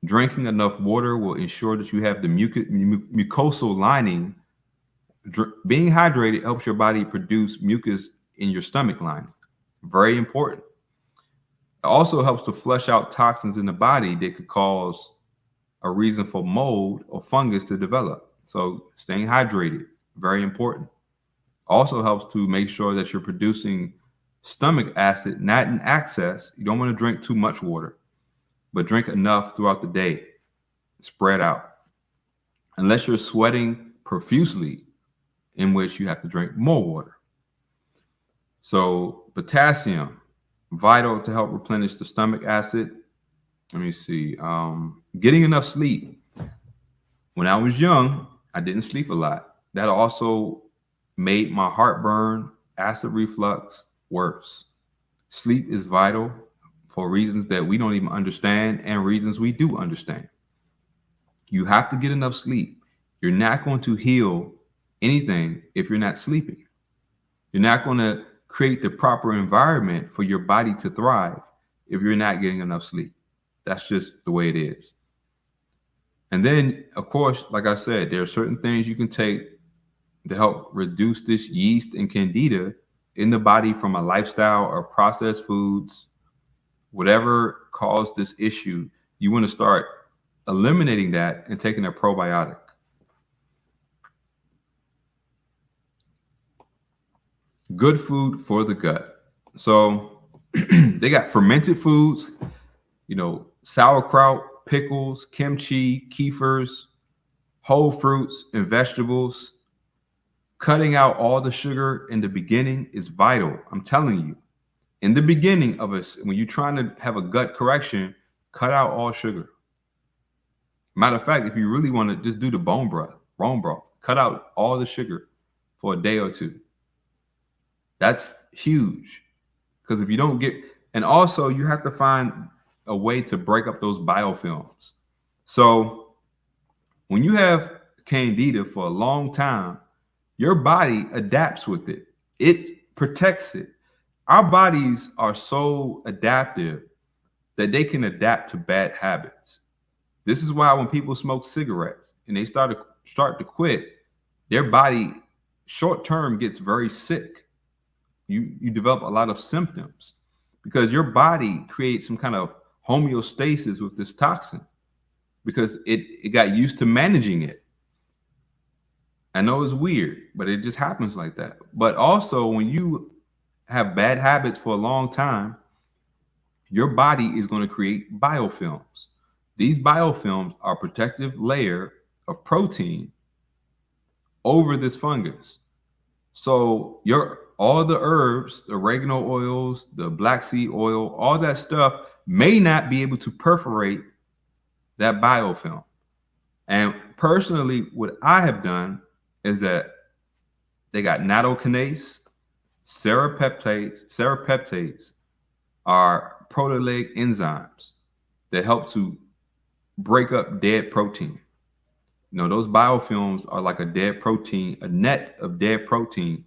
Drinking enough water will ensure that you have the mucosal lining. Being hydrated helps your body produce mucus in your stomach lining. Very important. It also helps to flush out toxins in the body that could cause a reason for mold or fungus to develop. So staying hydrated, very important. Also helps to make sure that you're producing stomach acid, not in excess. You don't want to drink too much water, but drink enough throughout the day, spread out. Unless you're sweating profusely, in which you have to drink more water. So potassium, vital to help replenish the stomach acid. Let me see. Getting enough sleep. When I was young, I didn't sleep a lot. That also made my heartburn, acid reflux worse. Sleep is vital for reasons that we don't even understand and reasons we do understand. You have to get enough sleep. You're not going to heal anything if you're not sleeping. You're not going to create the proper environment for your body to thrive if you're not getting enough sleep. That's just the way it is. And then, of course, like I said, there are certain things you can take to help reduce this yeast and candida in the body from a lifestyle or processed foods, whatever caused this issue. You want to start eliminating that and taking a probiotic. Good food for the gut. So they got fermented foods, sauerkraut, pickles, kimchi, kefirs, whole fruits and vegetables. Cutting out all the sugar in the beginning is vital. I'm telling you. In the beginning of us, when you're trying to have a gut correction, cut out all sugar. Matter of fact, if you really want to just do the bone broth, cut out all the sugar for a day or two. That's huge. Because if you don't get, and also you have to find a way to break up those biofilms. So when you have candida for a long time, your body adapts with it. It protects it. Our bodies are so adaptive that they can adapt to bad habits. This is why when people smoke cigarettes and they start to quit, their body short term gets very sick. You develop a lot of symptoms because your body creates some kind of homeostasis with this toxin because it got used to managing it. I know it's weird, but it just happens like that. But also when you have bad habits for a long time, your body is going to create biofilms. These biofilms are a protective layer of protein over this fungus. So all the herbs, the oregano oils, the black seed oil, all that stuff may not be able to perforate that biofilm. And personally, what I have done is that they got nattokinase, serrapeptase are proteolytic enzymes that help to break up dead protein. Those biofilms are like a dead protein, a net of dead protein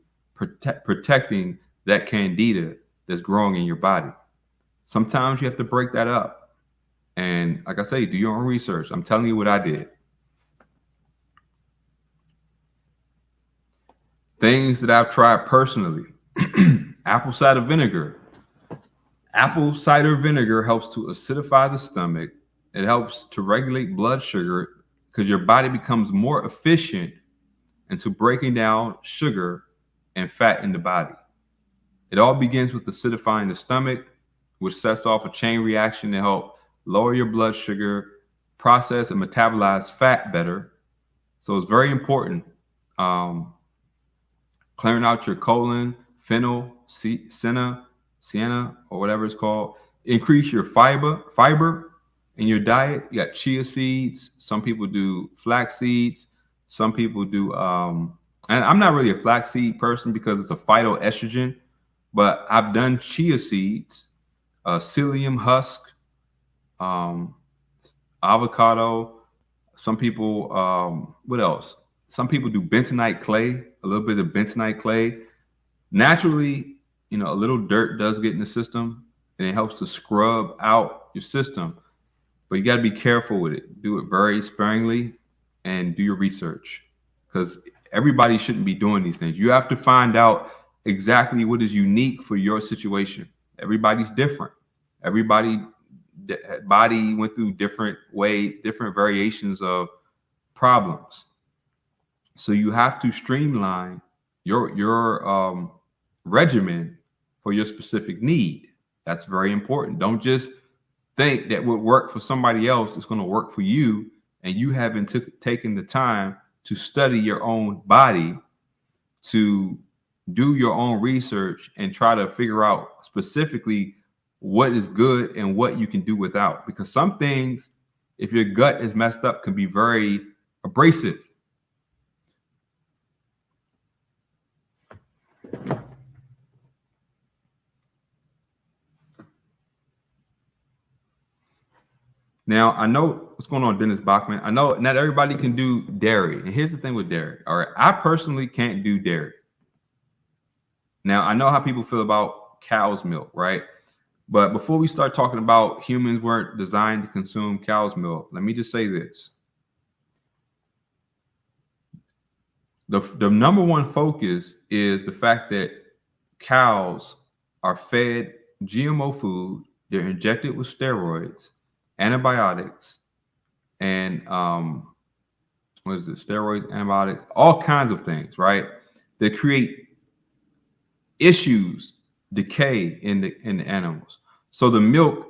protecting that candida that's growing in your body. Sometimes you have to break that up. And like I say, do your own research. I'm telling you what I did. Things that I've tried personally. Apple cider vinegar. Apple cider vinegar helps to acidify the stomach. It helps to regulate blood sugar because your body becomes more efficient into breaking down sugar and fat in the body. It all begins with acidifying the stomach, which sets off a chain reaction to help lower your blood sugar, process and metabolize fat better. So it's very important. Clearing out your colon, fennel, sienna, or whatever it's called. Increase your fiber in your diet. You got chia seeds. Some people do flax seeds. Some people do, and I'm not really a flaxseed person because it's a phytoestrogen, but I've done chia seeds, psyllium husk, avocado. Some people, what else? Some people do bentonite clay, a little bit of bentonite clay. Naturally, a little dirt does get in the system, and it helps to scrub out your system. But you got to be careful with it. Do it very sparingly, and do your research, because everybody shouldn't be doing these things. You have to find out exactly what is unique for your situation. Everybody's different. Everybody body went through different variations of problems. So you have to streamline your regimen for your specific need. That's very important. Don't just think that what worked for somebody else is going to work for you, and you haven't taken the time to study your own body, to do your own research, and try to figure out specifically what is good and what you can do without. Because some things, if your gut is messed up, can be very abrasive. Now, I know what's going on, Dennis Bachman. I know not everybody can do dairy. And here's the thing with dairy. All right. I personally can't do dairy. Now, I know how people feel about cow's milk, right? But before we start talking about humans weren't designed to consume cow's milk, let me just say this. The number one focus is the fact that cows are fed GMO food. They're injected with steroids, antibiotics, and steroids, antibiotics, all kinds of things, right? That create issues, decay in the animals. So the milk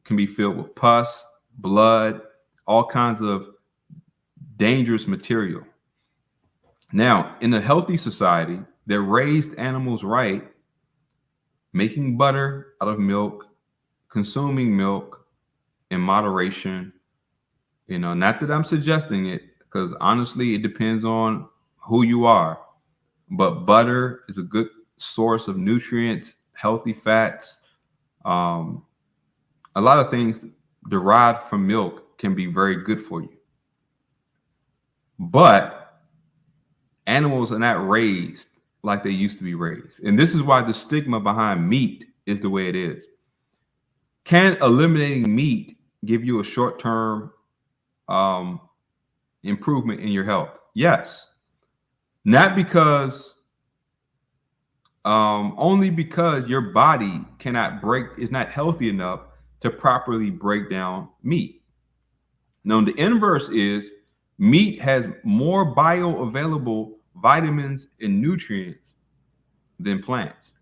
can be filled with pus, blood, all kinds of dangerous material. Now, in a healthy society that raised animals right, making butter out of milk, consuming milk in moderation, not that I'm suggesting it, because honestly, it depends on who you are. But butter is a good source of nutrients, healthy fats. A lot of things derived from milk can be very good for you. But animals are not raised like they used to be raised. And this is why the stigma behind meat is the way it is. Can eliminating meat give you a short-term improvement in your health? Yes. Not because, only because your body is not healthy enough to properly break down meat. Now, the inverse is meat has more bioavailable vitamins and nutrients than plants,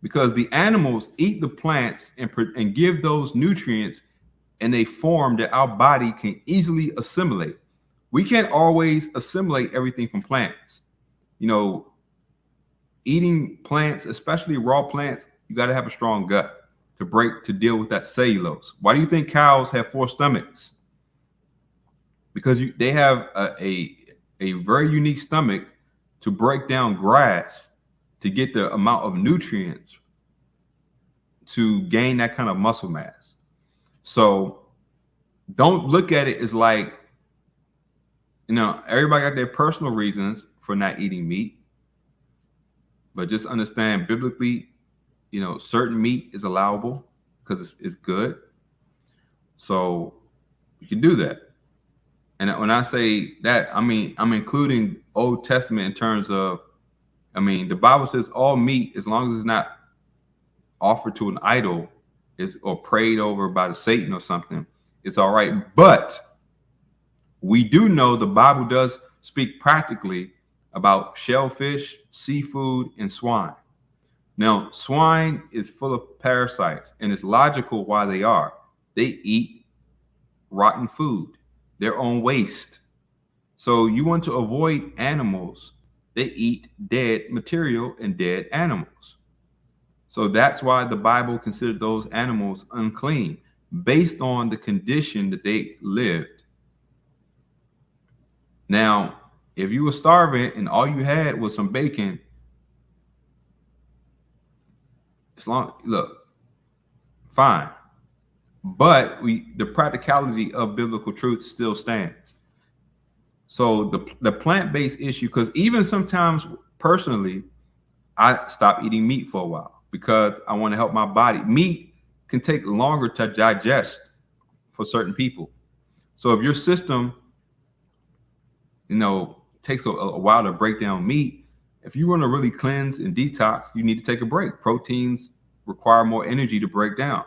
because the animals eat the plants and give those nutrients in a form that our body can easily assimilate. We can't always assimilate everything from plants. Eating plants, especially raw plants, you got to have a strong gut to deal with that cellulose. Why do you think cows have 4 stomachs? Because they have a very unique stomach to break down grass to get the amount of nutrients to gain that kind of muscle mass. So don't look at it as like, everybody got their personal reasons for not eating meat, but just understand biblically, certain meat is allowable because it's good. So you can do that. And when I say that, I mean, I'm including Old Testament in terms of, the Bible says all meat, as long as it's not offered to an idol or prayed over by the Satan or something, it's all right. But we do know the Bible does speak practically about shellfish, seafood, and swine. Now, swine is full of parasites, and it's logical why they are. They eat rotten food, their own waste. So you want to avoid animals. They eat dead material and dead animals. So that's why the Bible considered those animals unclean, based on the condition that they lived. Now, if you were starving and all you had was some bacon, fine. But the practicality of biblical truth still stands. So the plant-based issue, because even sometimes personally, I stopped eating meat for a while because I want to help my body. Meat can take longer to digest for certain people. So if your system, takes a while to break down meat, if you want to really cleanse and detox, you need to take a break. Proteins require more energy to break down.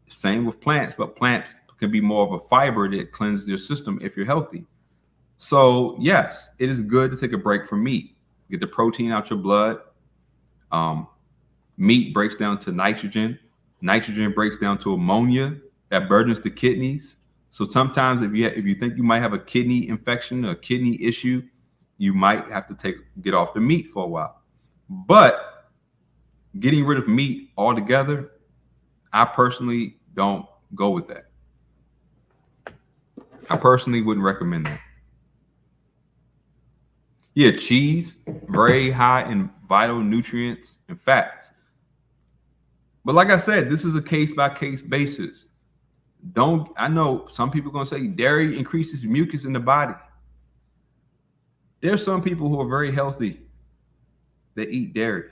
Same with plants, but plants can be more of a fiber that cleanses your system if you're healthy. So yes, it is good to take a break from meat. Get the protein out your blood. Um, Meat breaks down to nitrogen. Nitrogen breaks down to ammonia that burdens the kidneys. So sometimes if you think you might have a kidney infection or a kidney issue, you might have to get off the meat for a while. But getting rid of meat altogether, I personally don't go with that. I personally wouldn't recommend that. Yeah, cheese, very high in vital nutrients and fats. But like I said, this is a case-by-case basis. I know some people are going to say dairy increases mucus in the body. There's some people who are very healthy that eat dairy,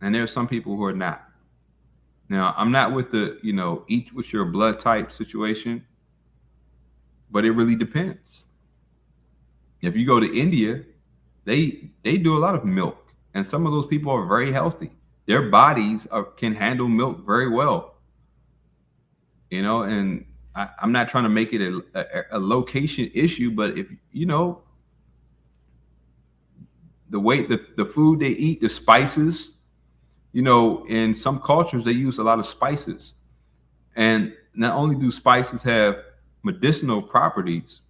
and there's some people who are not. Now, I'm not with the, eat with your blood type situation, but it really depends. If you go to India, they do a lot of milk, and some of those people are very healthy. Their bodies can handle milk very well. And I'm not trying to make it a location issue, but if the way the food they eat, the spices, in some cultures they use a lot of spices, and not only do spices have medicinal properties,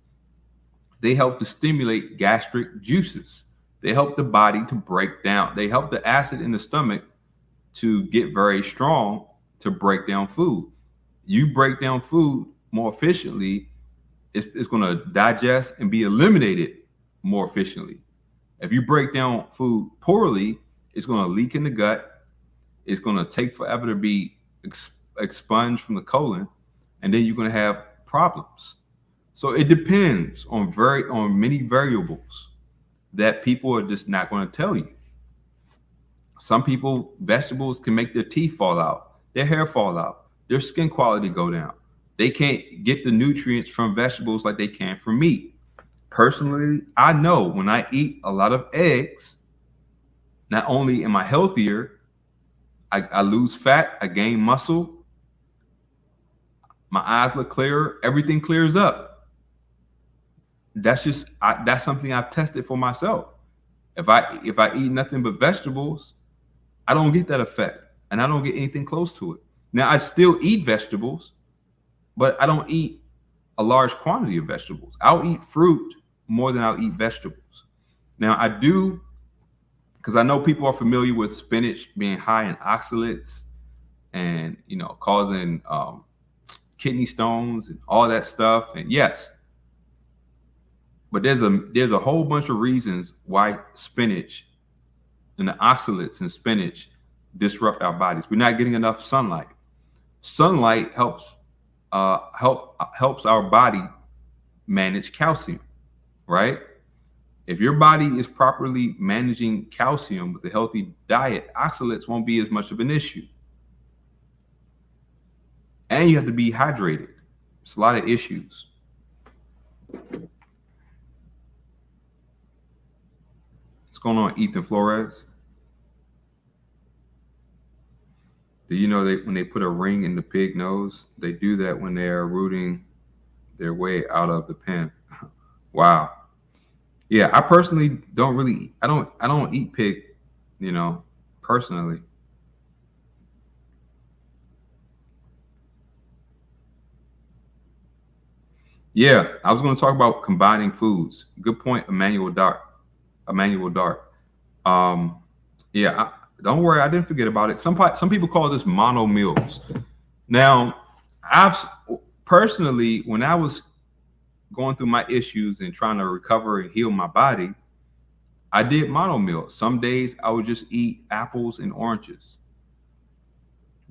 they help to stimulate gastric juices. They help the body to break down. They help the acid in the stomach to get very strong to break down food. You break down food more efficiently, it's going to digest and be eliminated more efficiently. If you break down food poorly, it's going to leak in the gut. It's going to take forever to be expunged from the colon, and then you're going to have problems. So it depends on many variables that people are just not going to tell you. Some people, vegetables can make their teeth fall out, their hair fall out, their skin quality go down. They can't get the nutrients from vegetables like they can from meat. Personally, I know when I eat a lot of eggs, not only am I healthier, I lose fat, I gain muscle, my eyes look clearer, everything clears up. That's something I've tested for myself. If I eat nothing but vegetables, I don't get that effect, and I don't get anything close to it. Now, I still eat vegetables, but I don't eat a large quantity of vegetables. I'll eat fruit more than I'll eat vegetables. Now, I do, because I know people are familiar with spinach being high in oxalates and, causing kidney stones and all that stuff. And yes, but there's a whole bunch of reasons why spinach and the oxalates in spinach disrupt our bodies. We're not getting enough sunlight. Sunlight helps our body manage calcium, right? If your body is properly managing calcium with a healthy diet, oxalates won't be as much of an issue. And you have to be hydrated. It's a lot of issues. What's going on, Ethan Flores? Do you know that when they put a ring in the pig nose, they do that when they are rooting their way out of the pen? Wow. Yeah, I personally I don't eat pig, personally. Yeah, I was going to talk about combining foods. Good point, Emmanuel Dart. Yeah, don't worry, I didn't forget about it. Some people call this mono meals. Now, personally, when I was going through my issues and trying to recover and heal my body, I did mono meals. Some days I would just eat apples and oranges.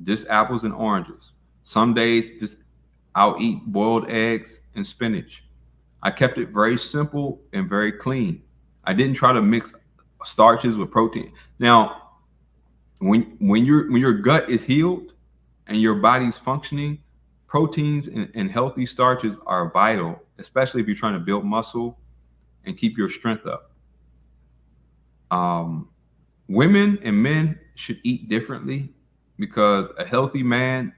Just apples and oranges. Some days I'll eat boiled eggs and spinach. I kept it very simple and very clean. I didn't try to mix starches with protein. Now, When your gut is healed and your body's functioning, proteins and healthy starches are vital, especially if you're trying to build muscle and keep your strength up. Um, Women and men should eat differently because a healthy man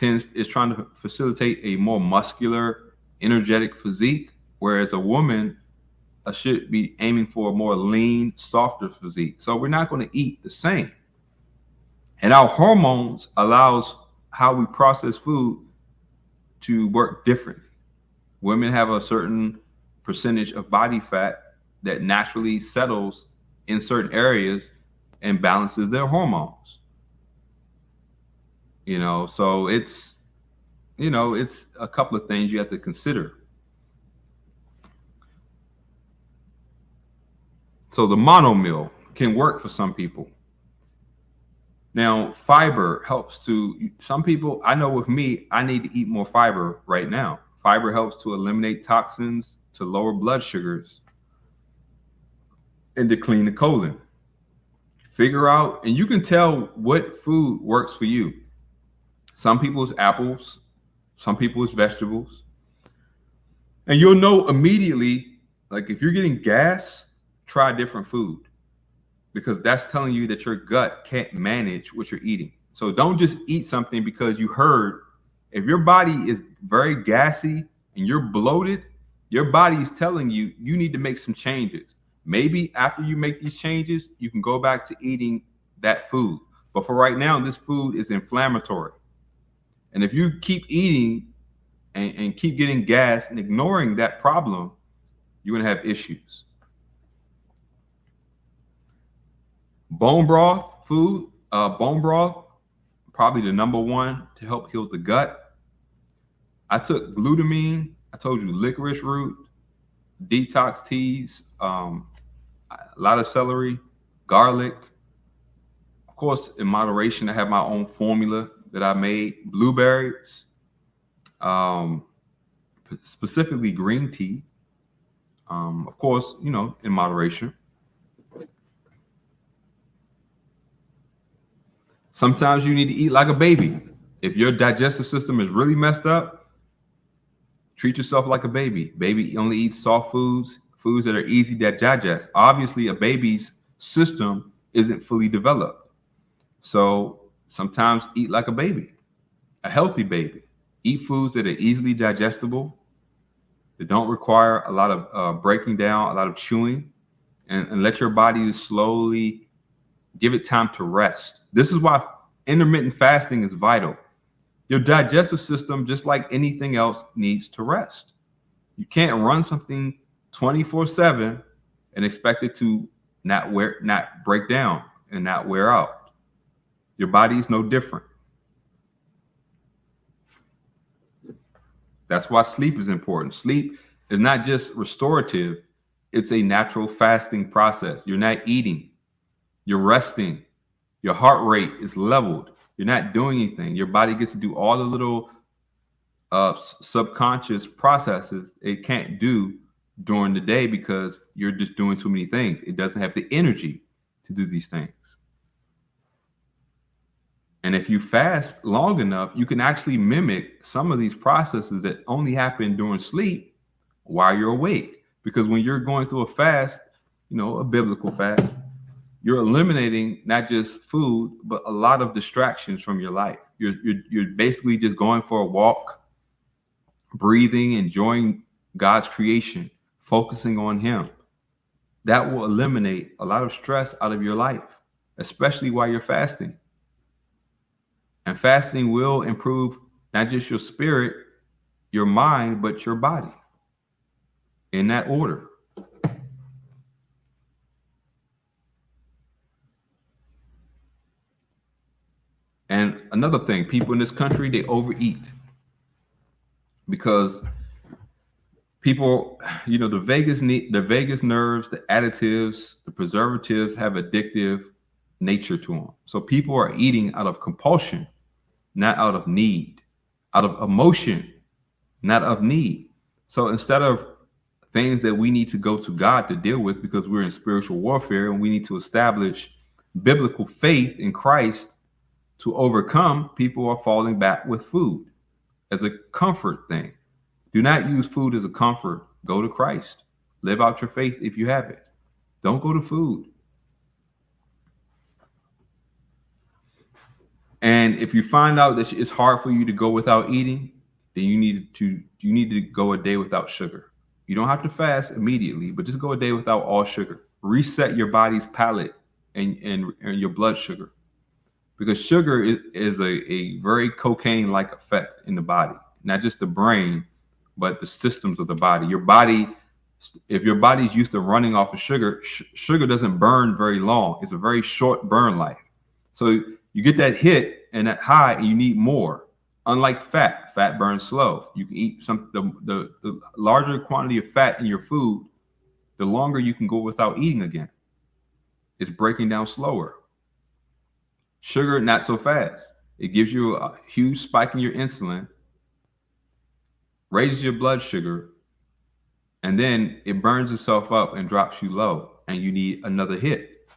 is trying to facilitate a more muscular, energetic physique, whereas a woman should be aiming for a more lean, softer physique. So we're not going to eat the same. And our hormones allows how we process food to work differently. Women have a certain percentage of body fat that naturally settles in certain areas and balances their hormones. So it's a couple of things you have to consider. So the mono meal can work for some people. Now, fiber helps some people, I know with me, I need to eat more fiber right now. Fiber helps to eliminate toxins, to lower blood sugars, and to clean the colon. Figure out, and you can tell what food works for you. Some people it's apples, some people it's vegetables. And you'll know immediately, like if you're getting gas, try different food because that's telling you that your gut can't manage what you're eating. So don't just eat something because you heard. If your body is very gassy and you're bloated, your body is telling you you need to make some changes. Maybe after you make these changes, you can go back to eating that food. But for right now, this food is inflammatory. And if you keep eating and keep getting gas and ignoring that problem, you're going to have issues. Bone broth food, bone broth, probably the number one to help heal the gut. I took glutamine. I told you licorice root, detox teas, a lot of celery, garlic. Of course, in moderation, I have my own formula that I made. Blueberries, specifically green tea. Of course, in moderation. Sometimes you need to eat like a baby. If your digestive system is really messed up, treat yourself like a baby. Baby only eats soft foods, foods that are easy to digest. Obviously, a baby's system isn't fully developed. So sometimes eat like a baby, a healthy baby. Eat foods that are easily digestible, that don't require a lot of breaking down, a lot of chewing, and let your body slowly give it time to rest. This is why intermittent fasting is vital. Your digestive system, just like anything else, needs to rest. You can't run something 24/7 and expect it to not break down and not wear out. Your body is no different. That's why sleep is important. Sleep is not just restorative, it's a natural fasting process. You're not eating, you're resting. Your heart rate is leveled. You're not doing anything. Your body gets to do all the little subconscious processes it can't do during the day because you're just doing too many things. It doesn't have the energy to do these things. And if you fast long enough, you can actually mimic some of these processes that only happen during sleep while you're awake. Because when you're going through a fast, a biblical fast, you're eliminating not just food, but a lot of distractions from your life. You're basically just going for a walk, breathing, enjoying God's creation, focusing on Him. That will eliminate a lot of stress out of your life, especially while you're fasting. And fasting will improve not just your spirit, your mind, but your body. In that order. And another thing, people in this country, they overeat because people, the vagus nerves, the additives, the preservatives have addictive nature to them. So people are eating out of compulsion, not out of need, out of emotion, not of need. So instead of things that we need to go to God to deal with because we're in spiritual warfare and we need to establish biblical faith in Christ to overcome, people are falling back with food as a comfort thing. Do not use food as a comfort. Go to Christ. Live out your faith if you have it. Don't go to food. And if you find out that it's hard for you to go without eating, then you need to go a day without sugar. You don't have to fast immediately, but just go a day without all sugar. Reset your body's palate and your blood sugar, because sugar is a very cocaine-like effect in the body, not just the brain, but the systems of the body. Your body, if your body's used to running off of sugar, sugar doesn't burn very long. It's a very short burn life. So you get that hit and that high, and you need more. Unlike fat burns slow. You can eat the larger quantity of fat in your food, the longer you can go without eating again. It's breaking down slower. Sugar, not so fast. It gives you a huge spike in your insulin, raises your blood sugar, and then it burns itself up and drops you low, and you need another hit.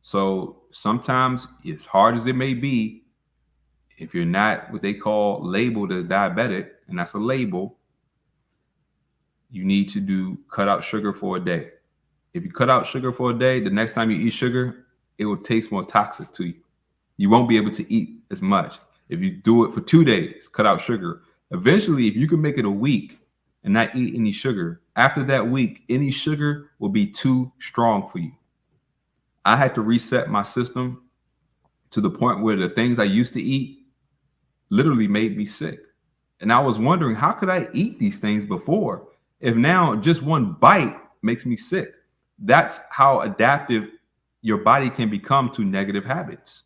So sometimes, as hard as it may be, if you're not what they call labeled as diabetic, and that's a label, you need to cut out sugar for a day. If you cut out sugar for a day, the next time you eat sugar, it will taste more toxic to you. You won't be able to eat as much. If you do it for 2 days, cut out sugar. Eventually, if you can make it a week and not eat any sugar, after that week, any sugar will be too strong for you. I had to reset my system to the point where the things I used to eat literally made me sick. And I was wondering, how could I eat these things before if now just one bite makes me sick? That's how adaptive your body can become to negative habits.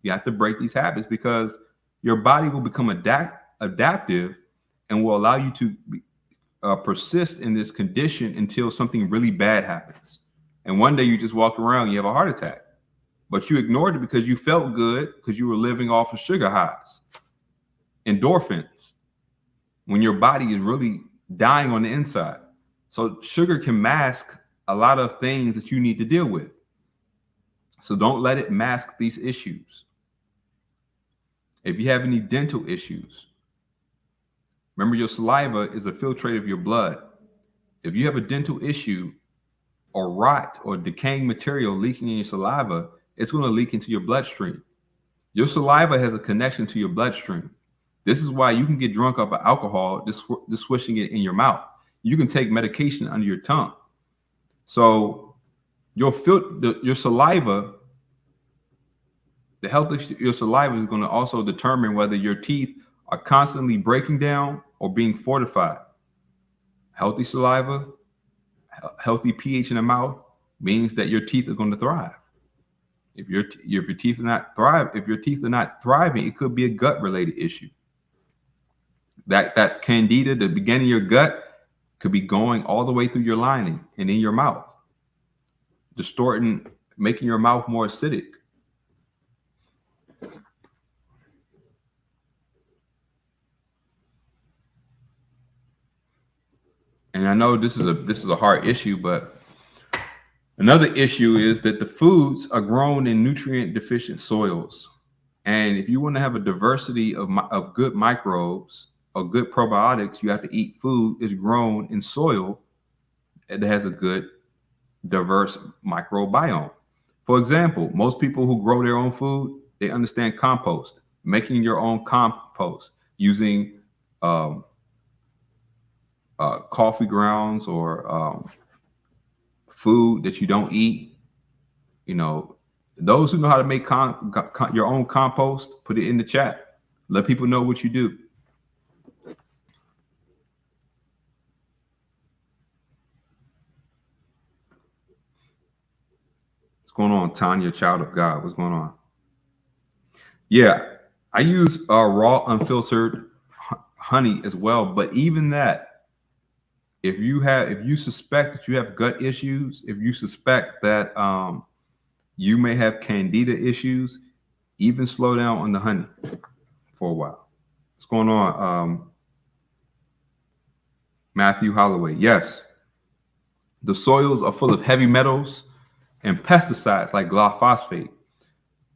You have to break these habits, because your body will become adaptive and will allow you to persist in this condition until something really bad happens. And one day you just walk around, you have a heart attack, but you ignored it because you felt good, because you were living off of sugar highs, endorphins, when your body is really dying on the inside. So sugar can mask a lot of things that you need to deal with. So don't let it mask these issues. If you have any dental issues, remember your saliva is a filtrate of your blood. If you have a dental issue or rot or decaying material leaking in your saliva, it's going to leak into your bloodstream. Your saliva has a connection to your bloodstream. This is why you can get drunk off of alcohol, just swishing it in your mouth. You can take medication under your tongue. So your saliva, the health of your saliva is going to also determine whether your teeth are constantly breaking down or being fortified. Healthy saliva, healthy pH in the mouth means that your teeth are going to thrive. If your teeth are not thriving, it could be a gut-related issue. That candida, the beginning of your gut, could be going all the way through your lining and in your mouth, distorting, making your mouth more acidic. And I know this is a hard issue, but another issue is that the foods are grown in nutrient deficient soils. And if you want to have a diversity of good microbes or good probiotics, you have to eat food that's grown in soil that has a good, diverse microbiome. For example, most people who grow their own food, they understand compost, making your own compost using coffee grounds or food that you don't eat. You know, those who know how to make your own compost, put it in the chat. Let people know what you do. What's going on, Tanya, child of God? What's going on? Yeah, I use raw, unfiltered honey as well. But even that, if you suspect that you have gut issues, if you suspect that you may have candida issues, even slow down on the honey for a while. What's going on, Matthew Holloway? Yes, the soils are full of heavy metals and pesticides like glyphosate.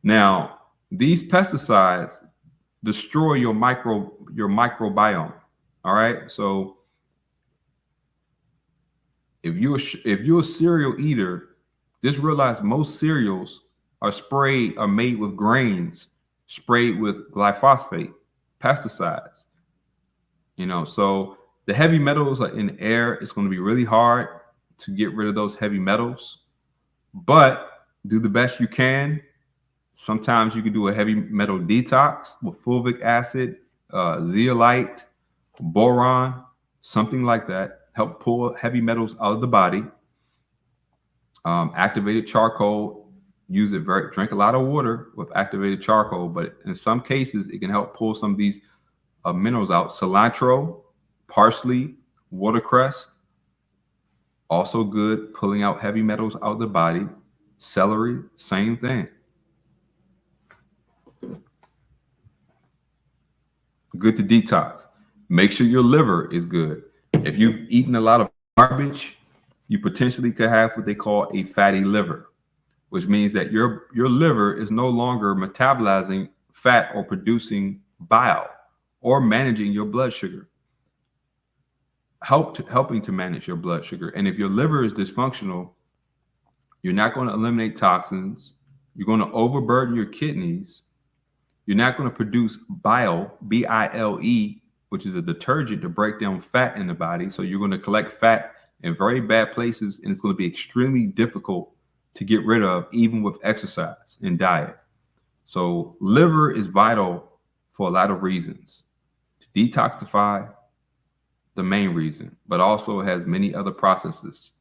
Now, these pesticides destroy your microbiome. All right. So if you're a cereal eater, just realize most cereals are made with grains sprayed with glyphosate, pesticides. So the heavy metals are in air. It's going to be really hard to get rid of those heavy metals, but do the best you can. Sometimes you can do a heavy metal detox with fulvic acid, zeolite, boron, something like that. Help pull heavy metals out of the body. Activated charcoal, drink a lot of water with activated charcoal, but in some cases, it can help pull some of these minerals out. Cilantro, parsley, watercress, also good, pulling out heavy metals out of the body. Celery, same thing. Good to detox. Make sure your liver is good. If you've eaten a lot of garbage, you potentially could have what they call a fatty liver, which means that your liver is no longer metabolizing fat or producing bile or managing your blood sugar. Helping to manage your blood sugar. And if your liver is dysfunctional, you're not going to eliminate toxins. You're going to overburden your kidneys. You're not going to produce bile, B-I-L-E, which is a detergent to break down fat in the body. So you're going to collect fat in very bad places, and it's going to be extremely difficult to get rid of, even with exercise and diet. So liver is vital for a lot of reasons. To detoxify, the main reason, but also has many other processes.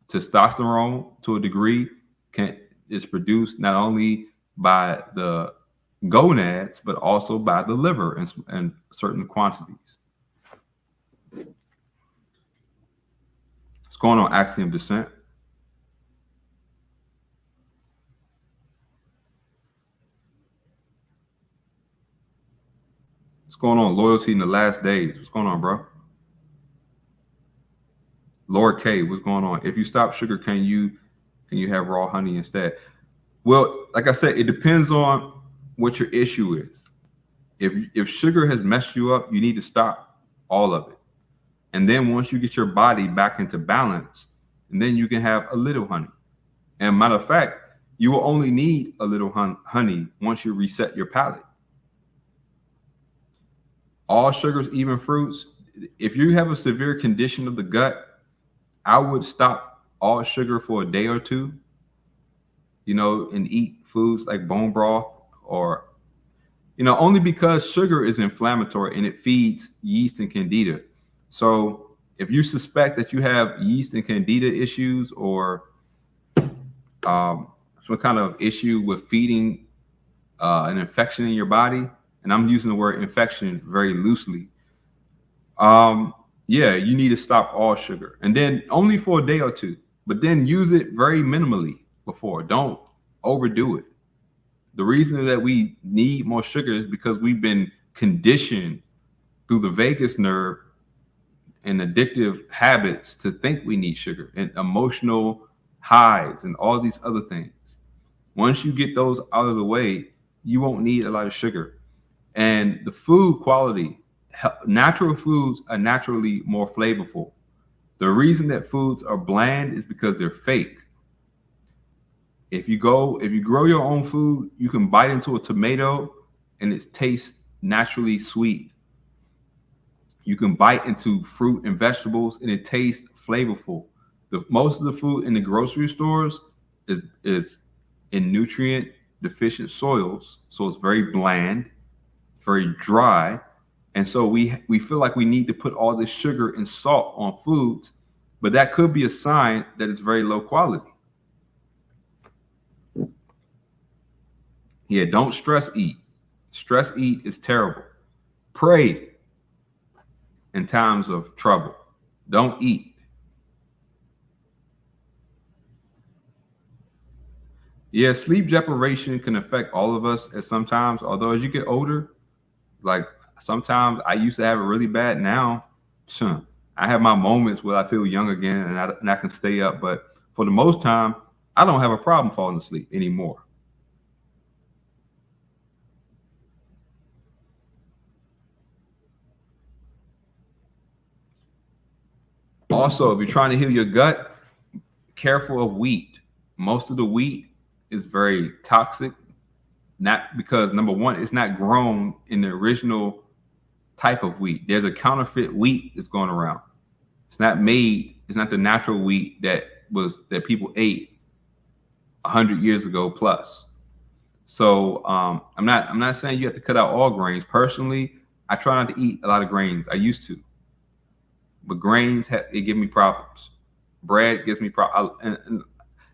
Testosterone, to a degree, is produced not only by the gonads, but also by the liver in certain quantities. What's going on, Axiom Descent? What's going on, Loyalty in the Last Days? What's going on, bro? Lord K, what's going on? If you stop sugar, can you have raw honey instead? Well, like I said, it depends on what your issue is. If sugar has messed you up, you need to stop all of it. And then once you get your body back into balance, and then you can have a little honey. And matter of fact, you will only need a little honey once you reset your palate. All sugars, even fruits. If you have a severe condition of the gut, I would stop all sugar for a day or two, and eat foods like bone broth or, only because sugar is inflammatory and it feeds yeast and candida. So if you suspect that you have yeast and candida issues or some kind of issue with feeding an infection in your body, and I'm using the word infection very loosely, yeah, you need to stop all sugar, and then only for a day or two, but then use it very minimally before. Don't overdo it. The reason that we need more sugar is because we've been conditioned through the vagus nerve and addictive habits to think we need sugar and emotional highs and all these other things. Once you get those out of the way, you won't need a lot of sugar. And the food quality, natural foods are naturally more flavorful. The reason that foods are bland is because they're fake. If you grow your own food, you can bite into a tomato and it tastes naturally sweet. You can bite into fruit and vegetables and it tastes flavorful. Most of the food in the grocery stores is in nutrient deficient soils, so it's very bland, very dry, and so we feel like we need to put all this sugar and salt on foods, but that could be a sign that it's very low quality. Yeah, don't stress eat. Stress eat is terrible. Pray in times of trouble. Don't eat. Yeah, sleep deprivation can affect all of us at sometimes, although as you get older, like sometimes I used to have it really bad. Now, I have my moments where I feel young again and I can stay up. But for the most time, I don't have a problem falling asleep anymore. Also, if you're trying to heal your gut, careful of wheat. Most of the wheat is very toxic. Not because, number one, it's not grown in the original type of wheat. There's a counterfeit wheat that's going around. It's not made. It's not the natural wheat that people ate 100 years ago plus. So I'm not saying you have to cut out all grains. Personally, I try not to eat a lot of grains. I used to, but grains it give me problems. Bread gives me problems. And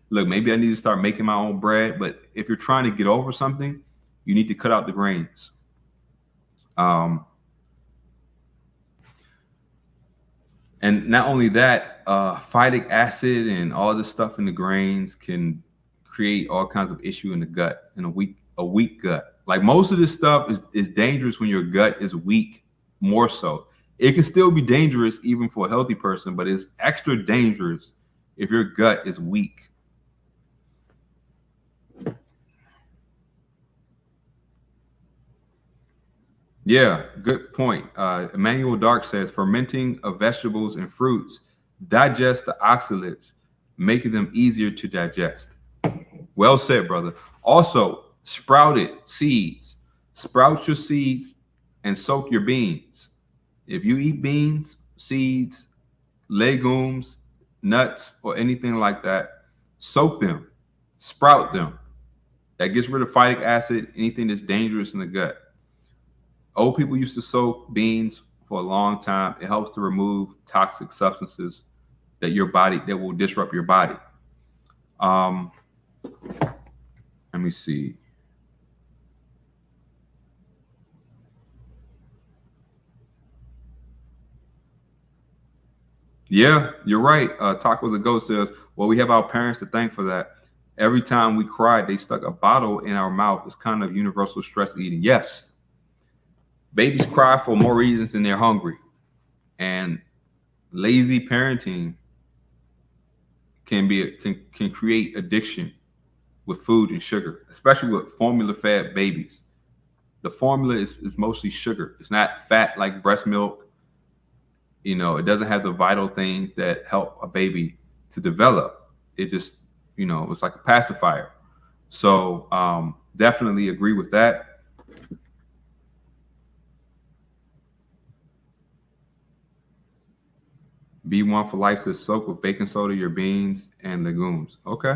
look, maybe I need to start making my own bread. But if you're trying to get over something, you need to cut out the grains. And not only that, phytic acid and all this stuff in the grains can create all kinds of issue in the gut, in a weak gut. Like most of this stuff is dangerous when your gut is weak, more so. It can still be dangerous even for a healthy person, but it's extra dangerous if your gut is weak. Yeah, good point. Emmanuel Dark says fermenting of vegetables and fruits digest the oxalates, making them easier to digest. Well said, brother. Also, sprouted seeds. Sprout your seeds and soak your beans. If you eat beans, seeds, legumes, nuts, or anything like that, soak them, sprout them. That gets rid of phytic acid, anything that's dangerous in the gut. Old people used to soak beans for a long time. It helps to remove toxic substances that will disrupt your body. Let me see. Yeah, you're right. Taco the Goat says, well, we have our parents to thank for that. Every time we cried, they stuck a bottle in our mouth. It's kind of universal stress eating. Yes. Babies cry for more reasons than they're hungry. And lazy parenting can create addiction with food and sugar, especially with formula-fed babies. The formula is mostly sugar. It's not fat like breast milk. It doesn't have the vital things that help a baby to develop. It just, it's like a pacifier. So definitely agree with that. B1 for life says soak with baking soda your beans and legumes. Okay.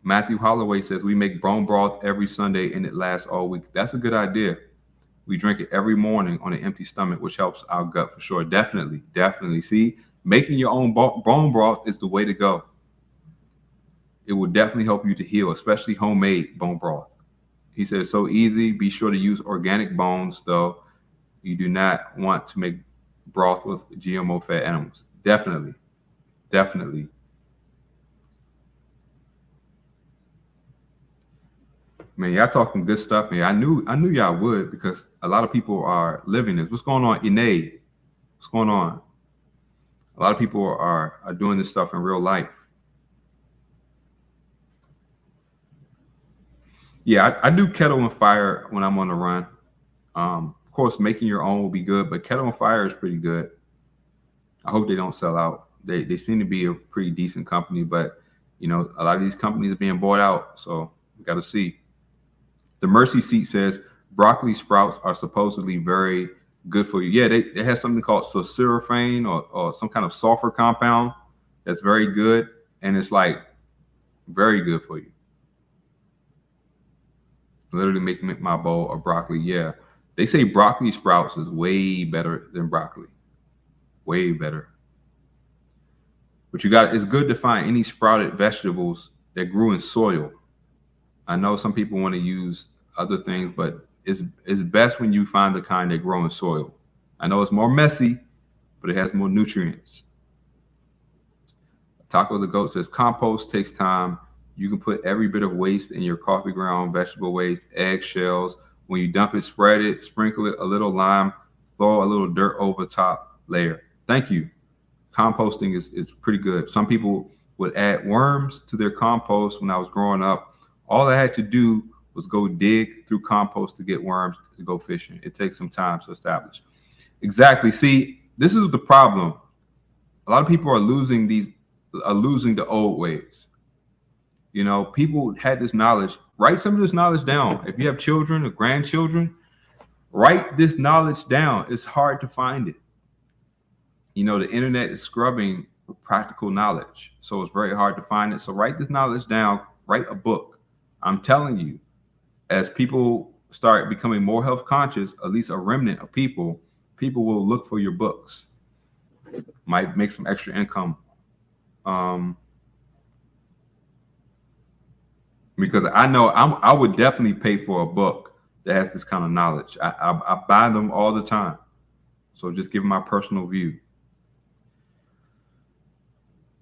Matthew Holloway says we make bone broth every Sunday and it lasts all week. That's a good idea. We drink it every morning on an empty stomach, which helps our gut for sure. Definitely, definitely. See, making your own bone broth is the way to go. It will definitely help you to heal, especially homemade bone broth. He says so easy. Be sure to use organic bones, though. You do not want to make broth with GMO fed animals. Definitely, definitely. Man, y'all talking good stuff here. I knew y'all would because a lot of people are living this. What's going on, Ine? What's going on? A lot of people are doing this stuff in real life. Yeah, I do kettle and fire when I'm on the run. Of course, making your own will be good, but kettle and fire is pretty good. I hope they don't sell out. They seem to be a pretty decent company, but a lot of these companies are being bought out, so we got to see. The Mercy Seat says broccoli sprouts are supposedly very good for you. Yeah, they have something called sulforaphane or some kind of sulfur compound that's very good, and it's like very good for you. Literally making my bowl of broccoli. Yeah, they say broccoli sprouts is way better than broccoli. Way better. But it's good to find any sprouted vegetables that grew in soil. I know some people want to use other things, but it's best when you find the kind that grow in soil. I know it's more messy, but it has more nutrients. Taco the Goat says compost takes time. You can put every bit of waste in your coffee ground, vegetable waste, egg shells. When you dump it, spread it, sprinkle it, a little lime, throw a little dirt over the top layer. Thank you. Composting is pretty good. Some people would add worms to their compost when I was growing up. All I had to do was go dig through compost to get worms to go fishing. It takes some time to establish. Exactly. See, This is the problem. A lot of people are losing the old ways. You know, people had this knowledge. Write some of this knowledge down. If you have children or grandchildren, write this knowledge down. It's hard to find it. You know, the internet is scrubbing practical knowledge, so it's very hard to find it. So write this knowledge down. Write a book. I'm telling you, as people start becoming more health conscious, at least a remnant of people will look for your books. Might make some extra income. Um, because I know I would definitely pay for a book that has this kind of knowledge. I buy them all the time. So just give my personal view.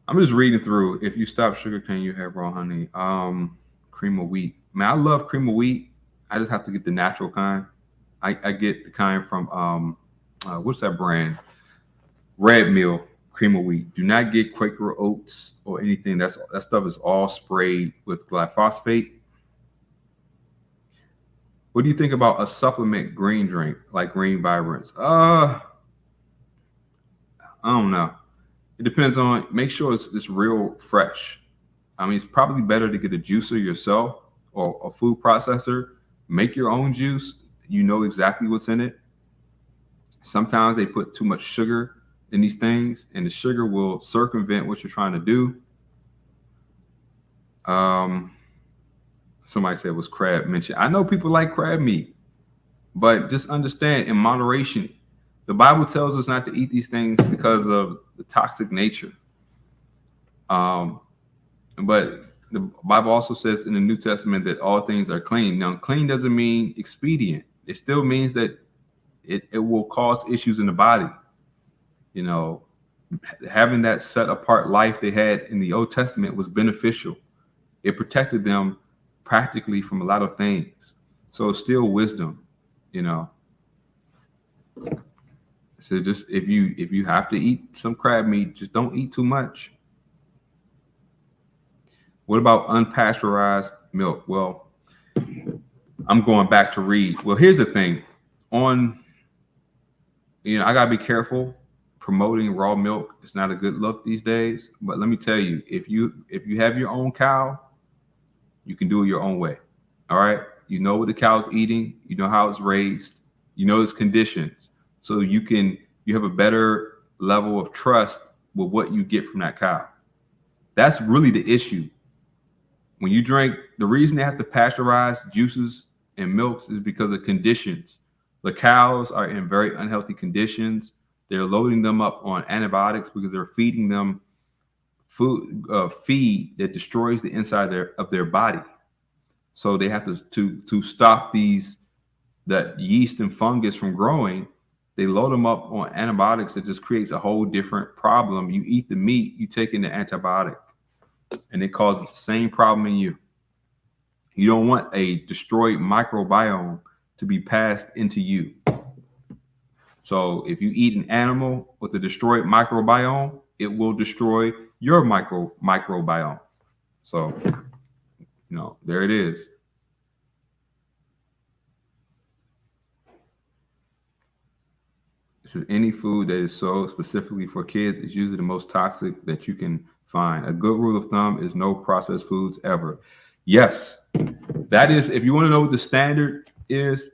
I'm just reading through. If you stop sugar, can you have raw honey? Cream of wheat. Man, I love cream of wheat. I just have to get the natural kind. I get the kind from what's that brand? Red Mill cream of wheat. Do not get Quaker oats or anything. That stuff is all sprayed with glyphosate. What do you think about a supplement green drink like Green Vibrance? I don't know. It depends on. Make sure it's real fresh. I mean, it's probably better to get a juicer yourself or a food processor. Make your own juice. You know exactly what's in it. Sometimes they put too much sugar in these things, and the sugar will circumvent what you're trying to do. Um, Somebody said was crab mentioned. I know people like crab meat, but just understand in moderation. The Bible tells us not to eat these things because of the toxic nature. Um, but the Bible also says in the New Testament that all things are clean. Now, clean doesn't mean expedient. It still means that it will cause issues in the body. You know, having that set apart life they had in the Old Testament was beneficial. It protected them practically from a lot of things. So it's still wisdom, you know. So just if you have to eat some crab meat, just don't eat too much. What about unpasteurized milk? Well, I'm going back to read. Well, here's the thing. I gotta be careful promoting raw milk. It's not a good look these days. But let me tell you, if you have your own cow, you can do it your own way. All right. You know what the cow's eating, you know how it's raised, you know its conditions. So you have a better level of trust with what you get from that cow. That's really the issue. When you drink, the reason they have to pasteurize juices and milks is because of conditions. The cows are in very unhealthy conditions. They're loading them up on antibiotics because they're feeding them feed that destroys the inside of their body. So they have to stop that yeast and fungus from growing. They load them up on antibiotics that just creates a whole different problem. You eat the meat, you take in the antibiotic, and it causes the same problem in you. You don't want a destroyed microbiome to be passed into you. So if you eat an animal with a destroyed microbiome, it will destroy your microbiome. So, there it is. This is any food that is sold specifically for kids is usually the most toxic that you can find. A good rule of thumb is no processed foods ever. Yes, that is, if you want to know what the standard is,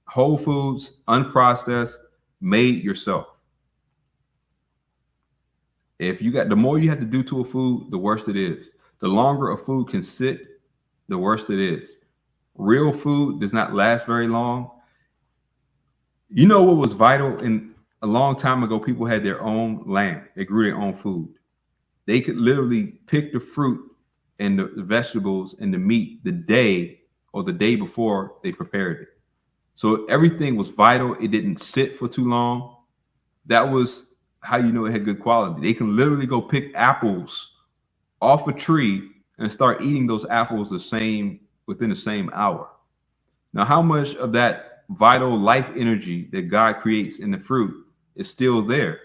whole foods, unprocessed, made yourself. The more you have to do to a food, the worse it is. The longer a food can sit, the worse it is. Real food does not last very long. You know what was vital in a long time ago? People had their own land. They grew their own food. They could literally pick the fruit and the vegetables and the meat the day or the day before they prepared it. So everything was vital. It didn't sit for too long. That was how you know it had good quality. They can literally go pick apples off a tree and start eating those apples within the same hour. Now, how much of that vital life energy that God creates in the fruit is still there?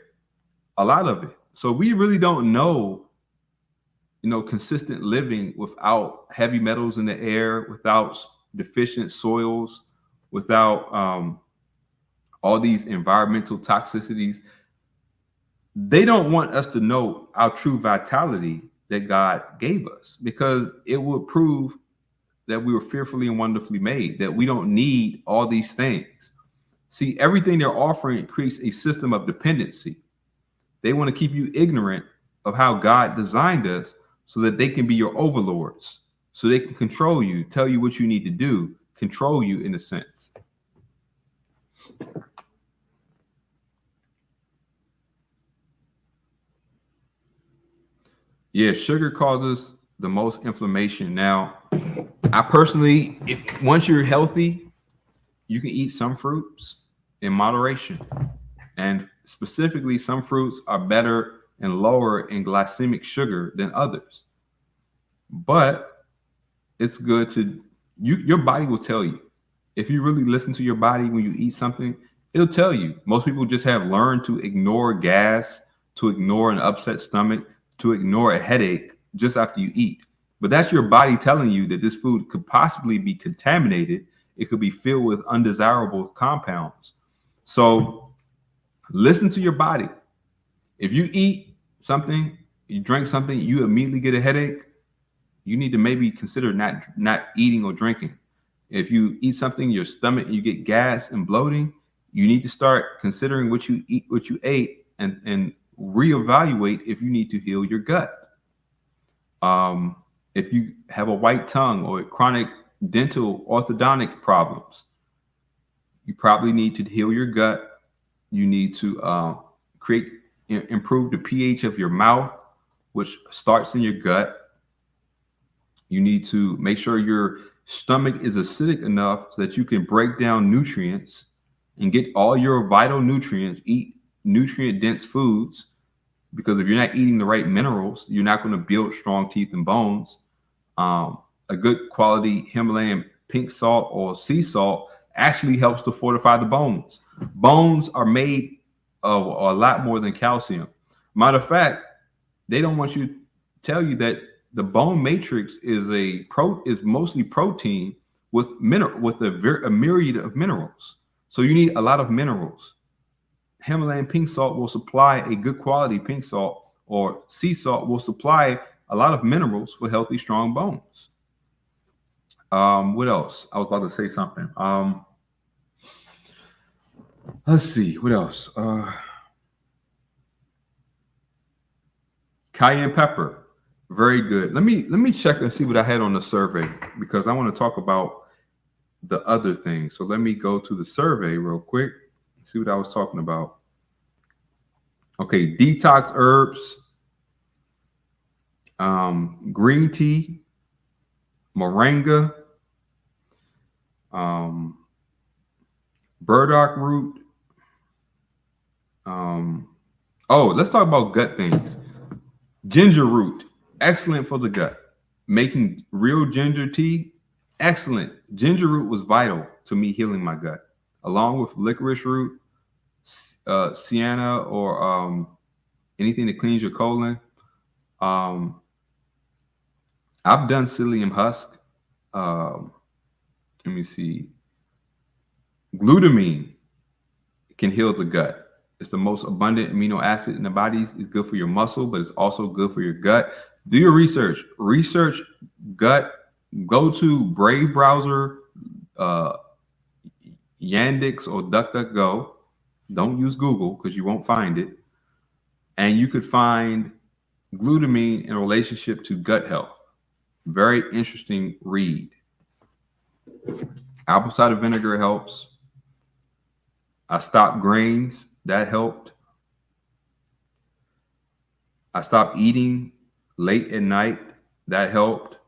A lot of it. So we really don't know, consistent living without heavy metals in the air, without deficient soils, without all these environmental toxicities. They don't want us to know our true vitality that God gave us, because it would prove that we were fearfully and wonderfully made, that we don't need all these things. See, everything they're offering creates a system of dependency. They want to keep you ignorant of how God designed us so that they can be your overlords, so they can control you, tell you what you need to do, control you in a sense. Yeah, sugar causes the most inflammation. Now, I personally, if once you're healthy, you can eat some fruits in moderation. And specifically, some fruits are better and lower in glycemic sugar than others. But it's good to your body will tell you. If you really listen to your body when you eat something, it'll tell you. Most people just have learned to ignore gas, to ignore an upset stomach, to ignore a headache just after you eat. But that's your body telling you that this food could possibly be contaminated. It could be filled with undesirable compounds. So listen to your body. If you eat something, you drink something, you immediately get a headache, you need to maybe consider not eating or drinking. If you eat something, your stomach, you get gas and bloating, you need to start considering what you eat, what you ate, and reevaluate if you need to heal your gut. If you have a white tongue or chronic dental orthodontic problems, you probably need to heal your gut. You need to improve the pH of your mouth, which starts in your gut. You need to make sure your stomach is acidic enough so that you can break down nutrients and get all your vital nutrients. Eat nutrient dense foods, because if you're not eating the right minerals, you're not going to build strong teeth and bones. A good quality Himalayan pink salt or sea salt actually helps to fortify the bones. Bones are made of a lot more than calcium. Matter of fact, they don't want you to tell you that the bone matrix is mostly protein with a myriad of minerals. So you need a lot of minerals. Himalayan pink salt will supply a good quality pink salt, or sea salt will supply a lot of minerals for healthy, strong bones. What else? I was about to say something. Let's see. What else? Cayenne pepper. Very good. Let me check and see what I had on the survey, because I want to talk about the other things. So let me go to the survey real quick and see what I was talking about. Okay, detox herbs, green tea, moringa, burdock root. Let's talk about gut things. Ginger root, excellent for the gut. Making real ginger tea, excellent. Ginger root was vital to me healing my gut, along with licorice root, sienna, or anything that cleans your colon. I've done psyllium husk. Let me see. Glutamine can heal the gut. It's the most abundant amino acid in the body. It's good for your muscle, but it's also good for your gut. Do your research. Research gut. Go to Brave browser, Yandex, or DuckDuckGo. Don't use Google because you won't find it. And you could find glutamine in relationship to gut health. Very interesting read. Apple cider vinegar helps. I stopped grains. That helped. I stopped eating late at night. That helped.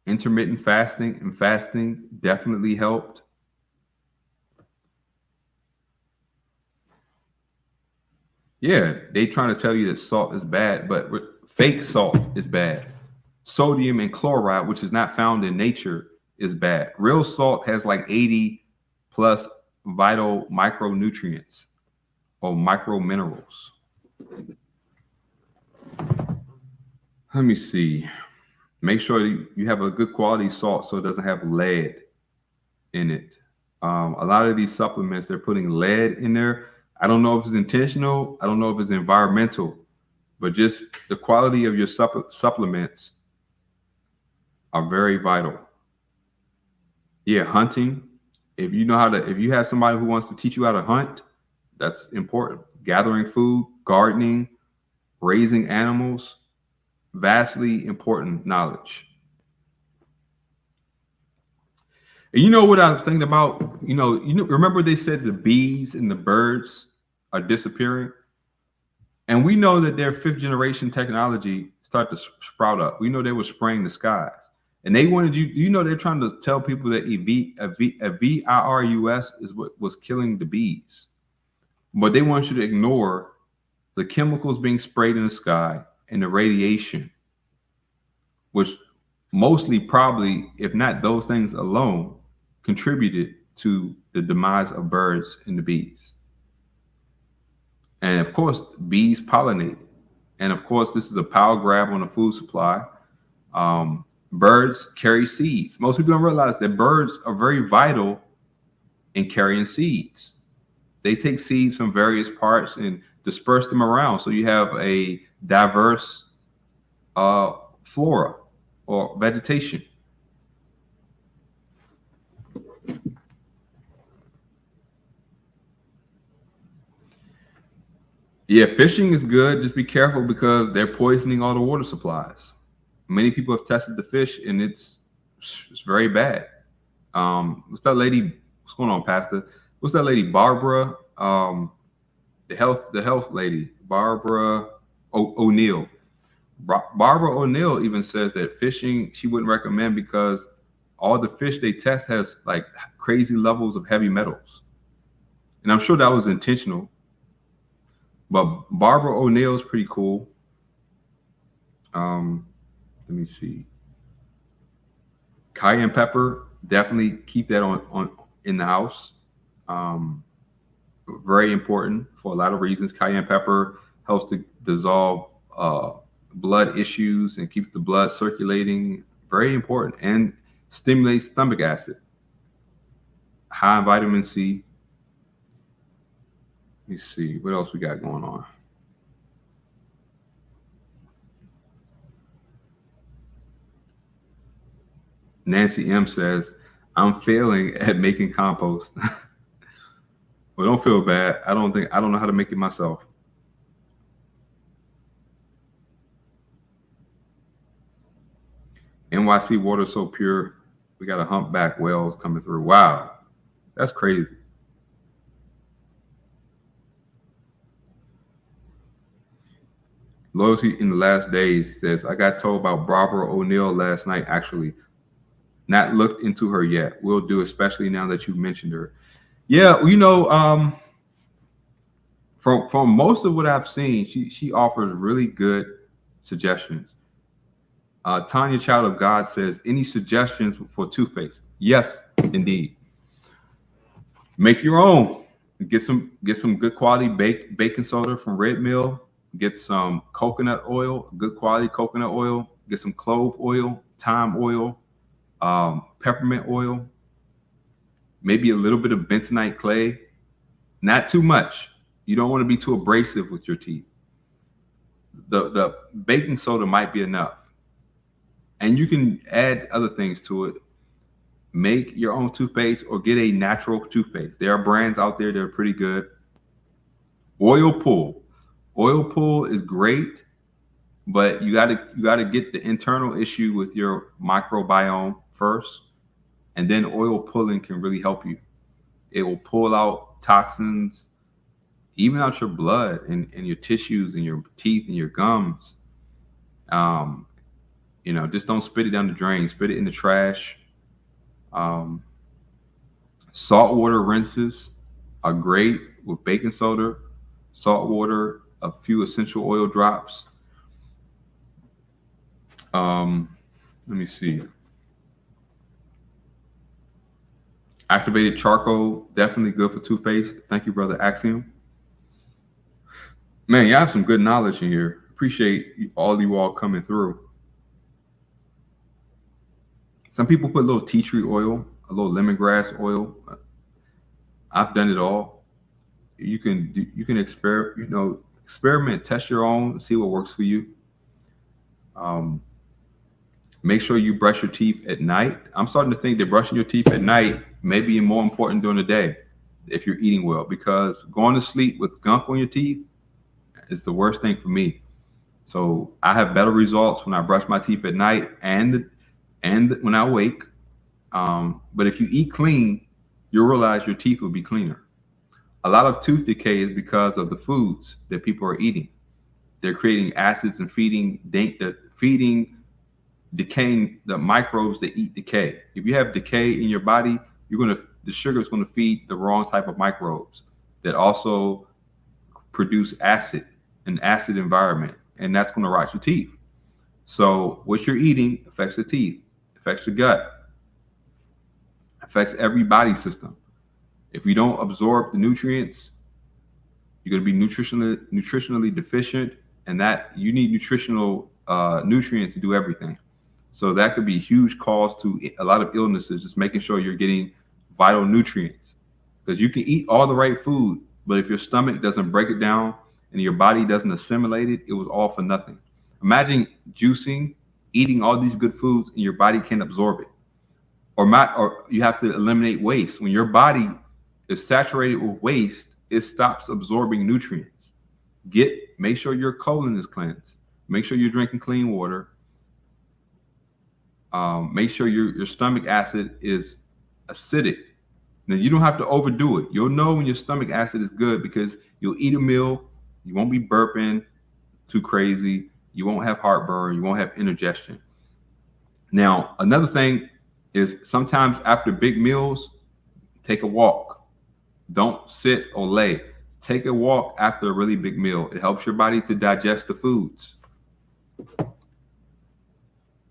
Intermittent fasting and fasting definitely helped. Yeah, they trying to tell you that salt is bad, but fake salt is bad. Sodium and chloride, which is not found in nature, is bad. Real salt has like 80 plus vital micronutrients or micro minerals. Let me see. Make sure you have a good quality salt so it doesn't have lead in it. A lot of these supplements, they're putting lead in there. I don't know if it's intentional. I don't know if it's environmental, but just the quality of your supplements are very vital. Yeah, hunting. If you have somebody who wants to teach you how to hunt, that's important. Gathering food, gardening, raising animals, vastly important knowledge. And you know what I was thinking about? Remember they said the bees and the birds are disappearing? And we know that their fifth generation technology start to sprout up. We know they were spraying the skies. And they wanted they're trying to tell people that a virus is what was killing the bees. But they want you to ignore the chemicals being sprayed in the sky and the radiation, which mostly probably, if not those things alone, contributed to the demise of birds and the bees. And of course, bees pollinate. And of course, this is a power grab on the food supply. Birds carry seeds. Most people don't realize that birds are very vital in carrying seeds. They take seeds from various parts and disperse them around. So you have a diverse flora or vegetation. Yeah, fishing is good. Just be careful because they're poisoning all the water supplies. Many people have tested the fish and it's very bad. What's that lady? What's going on, Pastor? What's that lady? Barbara, the health lady, Barbara O'Neill. Barbara O'Neill even says that fishing she wouldn't recommend because all the fish they test has like crazy levels of heavy metals, and I'm sure that was intentional. But Barbara O'Neill is pretty cool. Um, Let me see. Cayenne pepper, definitely keep that on in the house. Um, Very important for a lot of reasons. Cayenne pepper helps to dissolve blood issues and keeps the blood circulating. Very important and stimulates stomach acid. High in vitamin C. Let me see what else we got going on. Nancy M says, "I'm failing at making compost." Well, don't feel bad. I don't know how to make it myself. NYC water so pure. We got a humpback whales coming through. Wow, that's crazy. Loyalty in the last days says, I got told about Barbara O'Neill last night, actually. Not looked into her yet. Will do, especially now that you mentioned her. Yeah, from most of what I've seen, she offers really good suggestions. Tanya Child of God says, any suggestions for toothpaste? Yes, indeed. Make your own. Get some good quality baking soda from Red Mill. Get some coconut oil, good quality coconut oil. Get some clove oil, thyme oil, peppermint oil, maybe a little bit of bentonite clay. Not too much. You don't want to be too abrasive with your teeth. The baking soda might be enough, and you can add other things to it. Make your own toothpaste or get a natural toothpaste. There are brands out there that are pretty good. Oil pull. Oil pull is great, but you gotta get the internal issue with your microbiome first, and then oil pulling can really help you. It will pull out toxins, even out your blood and your tissues and your teeth and your gums. Um, just don't spit it down the drain. Spit it in the trash. Um, Saltwater rinses are great with baking soda, salt water, a few essential oil drops. Let me see. Activated charcoal, definitely good for toothpaste. Thank you, brother Axiom. Man, you have some good knowledge in here. Appreciate you all coming through. Some people put a little tea tree oil, a little lemongrass oil. I've done it all. experiment, test your own, see what works for you. Um, Make sure you brush your teeth at night. I'm starting to think that brushing your teeth at night may be more important during the day if you're eating well, because going to sleep with gunk on your teeth is the worst thing for me. So I have better results when I brush my teeth at night and when I wake. But if you eat clean, you'll realize your teeth will be cleaner. A lot of tooth decay is because of the foods that people are eating. They're creating acids and feeding decaying the microbes that eat decay. If you have decay in your body, the sugar is going to feed the wrong type of microbes that also produce acid, an acid environment, and that's going to rot your teeth. So what you're eating affects the teeth, affects the gut, affects every body system. If you don't absorb the nutrients, you're going to be nutritionally deficient, and that you need nutritional nutrients to do everything. So that could be a huge cause to a lot of illnesses, just making sure you're getting vital nutrients. Because you can eat all the right food, but if your stomach doesn't break it down and your body doesn't assimilate it, it was all for nothing. Imagine juicing, eating all these good foods, and your body can't absorb it. Or you have to eliminate waste. When your body is saturated with waste, it stops absorbing nutrients. Make sure your colon is cleansed. Make sure you're drinking clean water. Make sure your stomach acid is acidic. Now, you don't have to overdo it. You'll know when your stomach acid is good because you'll eat a meal, you won't be burping too crazy, you won't have heartburn, you won't have indigestion. Now, another thing is sometimes after big meals, take a walk. Don't sit or lay. Take a walk after a really big meal. It helps your body to digest the foods.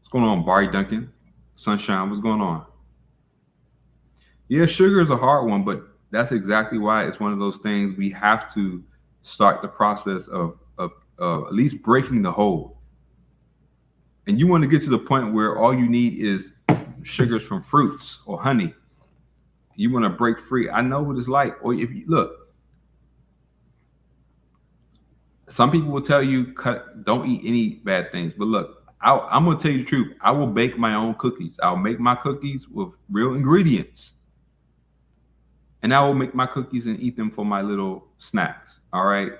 What's going on, Barry Duncan? Sunshine, what's going on? Yeah, sugar is a hard one, but that's exactly why it's one of those things we have to start the process of at least breaking the hold. And you want to get to the point where all you need is sugars from fruits or honey. You want to break free. I know what it's like. Or if you look, some people will tell you don't eat any bad things. But look, I'm going to tell you the truth. I will bake my own cookies. I'll make my cookies with real ingredients. And I will make my cookies and eat them for my little snacks. All right.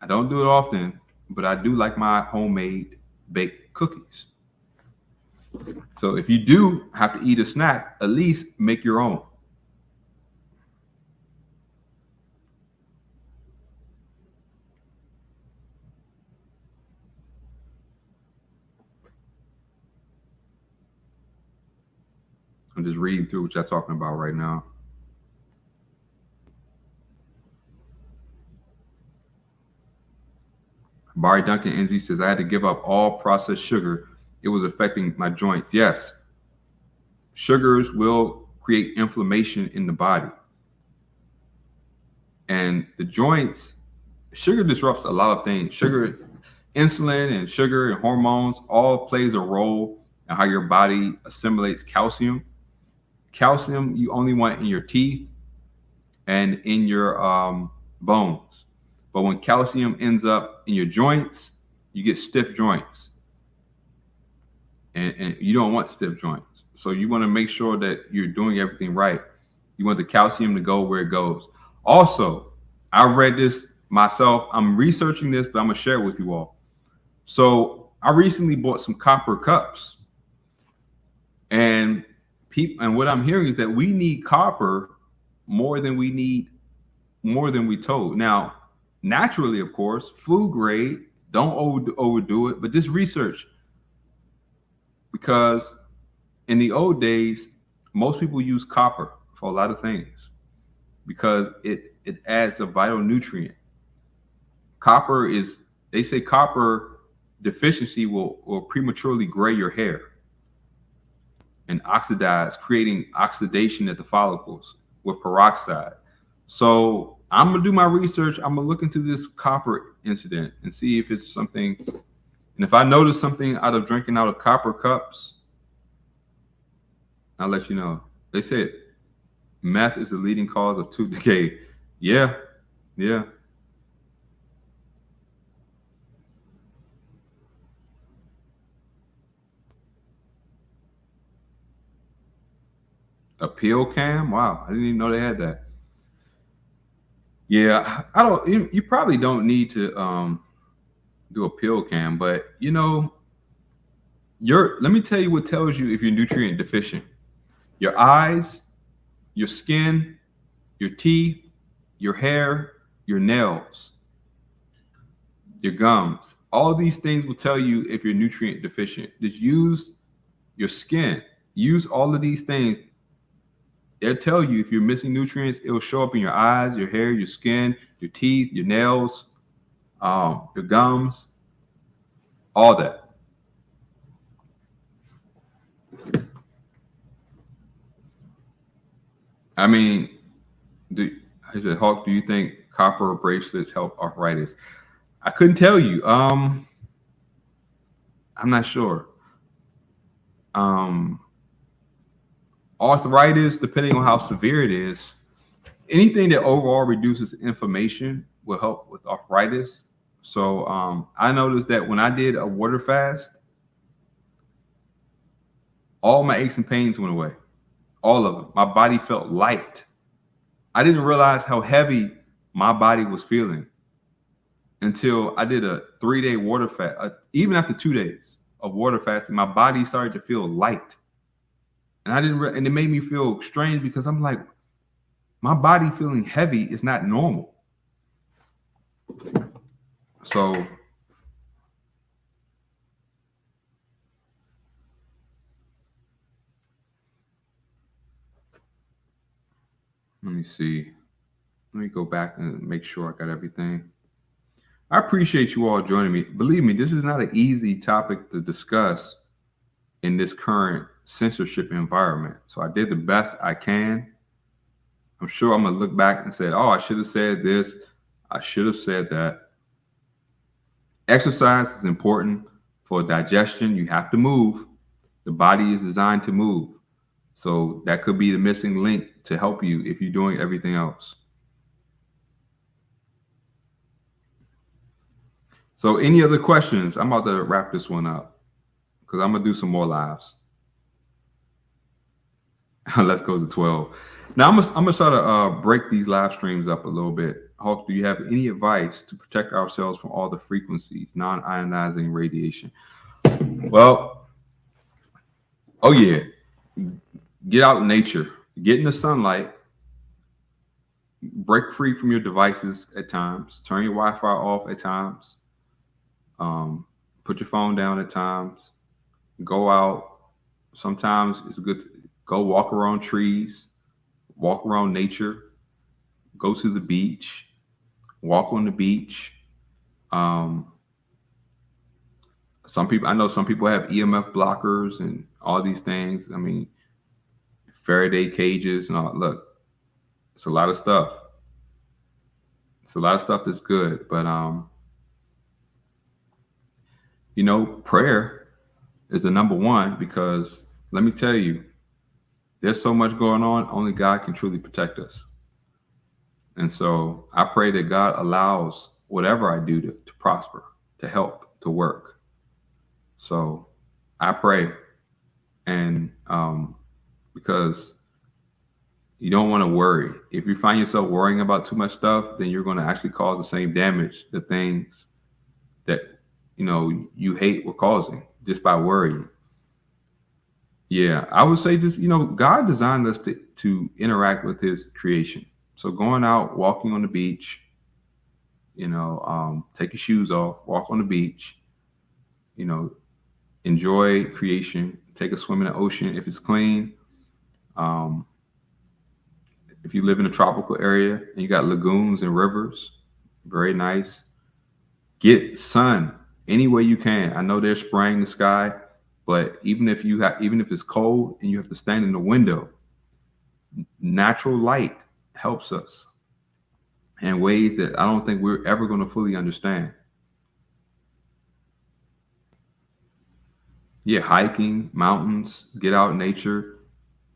I don't do it often, but I do like my homemade baked cookies. So if you do have to eat a snack, at least make your own. I'm just reading through what y'all talking about right now. Barry Duncan NZ says, I had to give up all processed sugar. It was affecting my joints. Yes. Sugars will create inflammation in the body. And the joints, sugar disrupts a lot of things. Insulin and sugar and hormones all plays a role in how your body assimilates calcium. Calcium you only want in your teeth and in your bones. But when calcium ends up in your joints, you get stiff joints. And you don't want stiff joints. So you want to make sure that you're doing everything right. You want the calcium to go where it goes. Also, I read this myself. I'm researching this, but I'm going to share it with you all. So I recently bought some copper cups. And what I'm hearing is that we need copper more than we told. Now, naturally, of course, food grade, don't overdo it, but just research. Because in the old days, most people use copper for a lot of things because it adds a vital nutrient. They say copper deficiency will prematurely gray your hair and oxidize, creating oxidation at the follicles with peroxide. So I'm going to do my research. I'm going to look into this copper incident and see if it's something. And if I notice something out of drinking out of copper cups, I'll let you know. They said Meth is the leading cause of tooth decay. Yeah, yeah. A pill cam? Wow, I didn't even know they had that. Yeah, I don't. You probably don't need to do a pill cam, but let me tell you what tells you if you're nutrient deficient. Your eyes, your skin, your teeth, your hair, your nails, your gums. All these things will tell you if you're nutrient deficient. Just use your skin. Use all of these things. They'll tell you if you're missing nutrients. It will show up in your eyes, your hair, your skin, your teeth, your nails, your gums, all that. I mean, do, I said, Hawk, do you think copper bracelets help arthritis? I couldn't tell you. I'm not sure. Um, Arthritis, depending on how severe it is, anything that overall reduces inflammation will help with arthritis. So I noticed that when I did a water fast, all my aches and pains went away. All of them. My body felt light. I didn't realize how heavy my body was feeling until I did a 3-day water fast. Even after 2 days of water fasting, my body started to feel light, and and it made me feel strange because I'm like, my body feeling heavy is not normal. So let me see. Let me go back and make sure I got everything. I appreciate you all joining me. Believe me, this is not an easy topic to discuss in this current censorship environment. So I did the best I can. I'm sure I'm gonna look back and say, "Oh, I should have said this. I should have said that." Exercise is important for digestion. You have to move. The body is designed to move. So that could be the missing link to help you if you're doing everything else. So any other questions? I'm about to wrap this one up because I'm gonna do some more lives. Let's go to 12. Now I'm gonna try to break these live streams up a little bit. Hawk, do you have any advice to protect ourselves from all the frequencies, non-ionizing radiation? Well, oh yeah, get out in nature, get in the sunlight, break free from your devices at times, turn your Wi-Fi off at times, put your phone down at times, go out. Sometimes it's good to go walk around trees, walk around nature, go to the beach, walk on the beach. Um, I know some people have EMF blockers and all these things. I mean, Faraday cages and all. Look, it's a lot of stuff. It's a lot of stuff that's good, but prayer is the number one because let me tell you, there's so much going on. Only God can truly protect us. And so I pray that God allows whatever I do to prosper, to help, to work. So I pray, and because you don't want to worry. If you find yourself worrying about too much stuff, then you're going to actually cause the same damage, the things that you hate were causing just by worrying. Yeah, I would say just God designed us to interact with His creation. So going out, walking on the beach, take your shoes off, walk on the beach, you know, enjoy creation, take a swim in the ocean if it's clean. Um, if you live in a tropical area and you got lagoons and rivers, very nice. Get sun any way you can. I know there's spraying the sky, but even if it's cold and you have to stand in the window, natural light helps us in ways that I don't think we're ever going to fully understand. Yeah, hiking, mountains, get out in nature.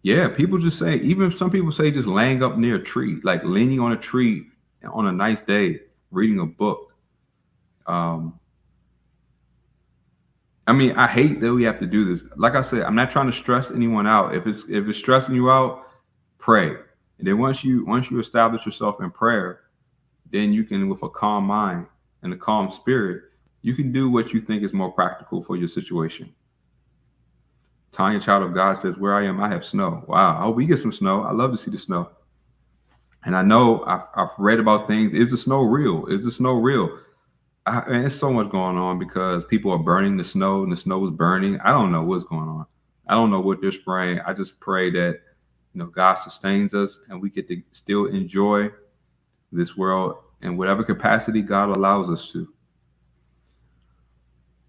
Yeah, people just say, even some people say just laying up near a tree, like leaning on a tree on a nice day, reading a book. Um, I mean, I hate that we have to do this. Like I said, I'm not trying to stress anyone out. If it's stressing you out, pray. And then once you establish yourself in prayer, then you can, with a calm mind and a calm spirit, you can do what you think is more practical for your situation. Tanya, child of God, says, "Where I am, I have snow." Wow, I hope we get some snow. I love to see the snow. And I know I've read about things. Is the snow real? Is the snow real? Man, there's so much going on because people are burning the snow and the snow is burning. I don't know what's going on. I don't know what they're spraying. I just pray that God sustains us and we get to still enjoy this world in whatever capacity God allows us to.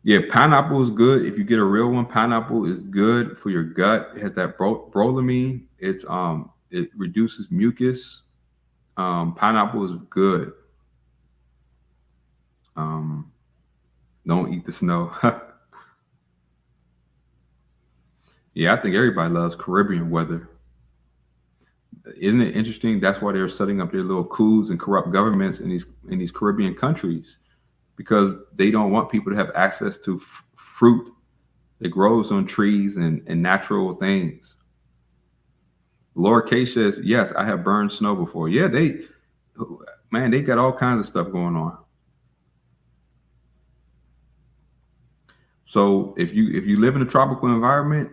Yeah, pineapple is good. If you get a real one, pineapple is good for your gut. It has that brolamine. It reduces mucus. Pineapple is good. Um, don't eat the snow. Yeah, I think everybody loves Caribbean weather. Isn't it interesting? That's why they're setting up their little coups and corrupt governments in these Caribbean countries because they don't want people to have access to fruit that grows on trees and natural things. Laura K says, "Yes, I have burned snow before." Yeah, they got all kinds of stuff going on. So if you live in a tropical environment,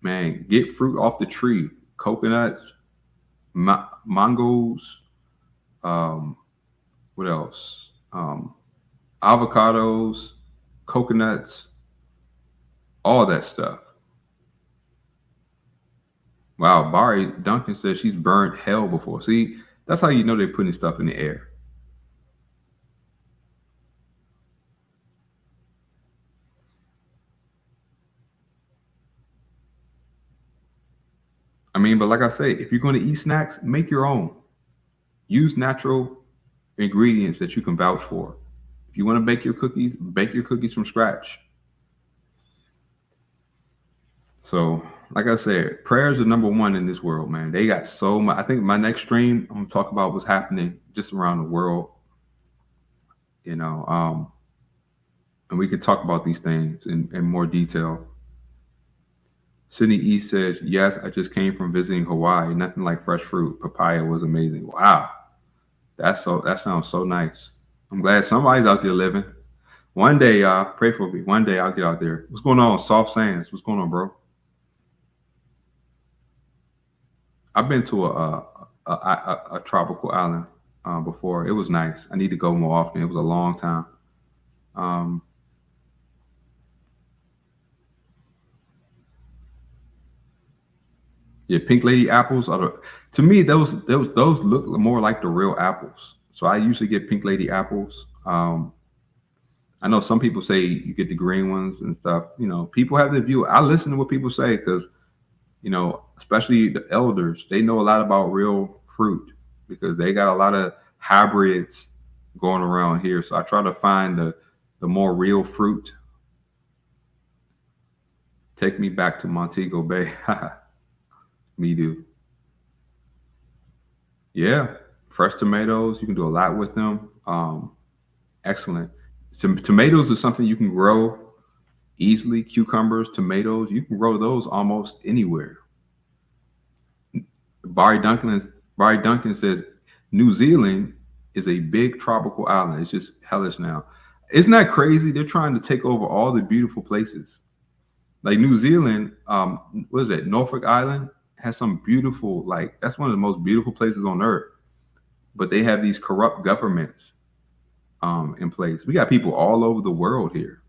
man, get fruit off the tree. Coconuts, mangoes, um, what else? Avocados, coconuts, all that stuff. Wow, Bari Duncan says she's burned hell before. See, that's how you know they're putting stuff in the air. I mean, but like I say, if you're going to eat snacks, make your own. Use natural ingredients that you can vouch for. If you want to bake your cookies from scratch. So, like I said, prayers are number one in this world, man. They got so much. I think my next stream, I'm gonna talk about what's happening just around the world, you know, and we could talk about these things in more detail. Sydney E says, "Yes, I just came from visiting Hawaii. Nothing like fresh fruit. Papaya was amazing." Wow, that sounds so nice. I'm glad somebody's out there living. One day, y'all, pray for me. One day I'll get out there. What's going on, Soft Sands? What's going on, bro? I've been to a tropical island before. It was nice. I need to go more often. It was a long time. Um, yeah, pink lady apples are to me those look more like the real apples. So I usually get pink lady apples. I know some people say you get the green ones and stuff. People have their view. I listen to what people say because especially the elders, they know a lot about real fruit because they got a lot of hybrids going around here. So I try to find the more real fruit. Take me back to Montego Bay. Me do. Yeah, fresh tomatoes. You can do a lot with them. Excellent. Some tomatoes is something you can grow easily. Cucumbers, tomatoes, you can grow those almost anywhere. Barry Duncan says New Zealand is a big tropical island. It's just hellish now. Isn't that crazy? They're trying to take over all the beautiful places. Like New Zealand, what is it? Norfolk Island has some beautiful, like that's one of the most beautiful places on earth. But they have these corrupt governments in place. We got people all over the world here.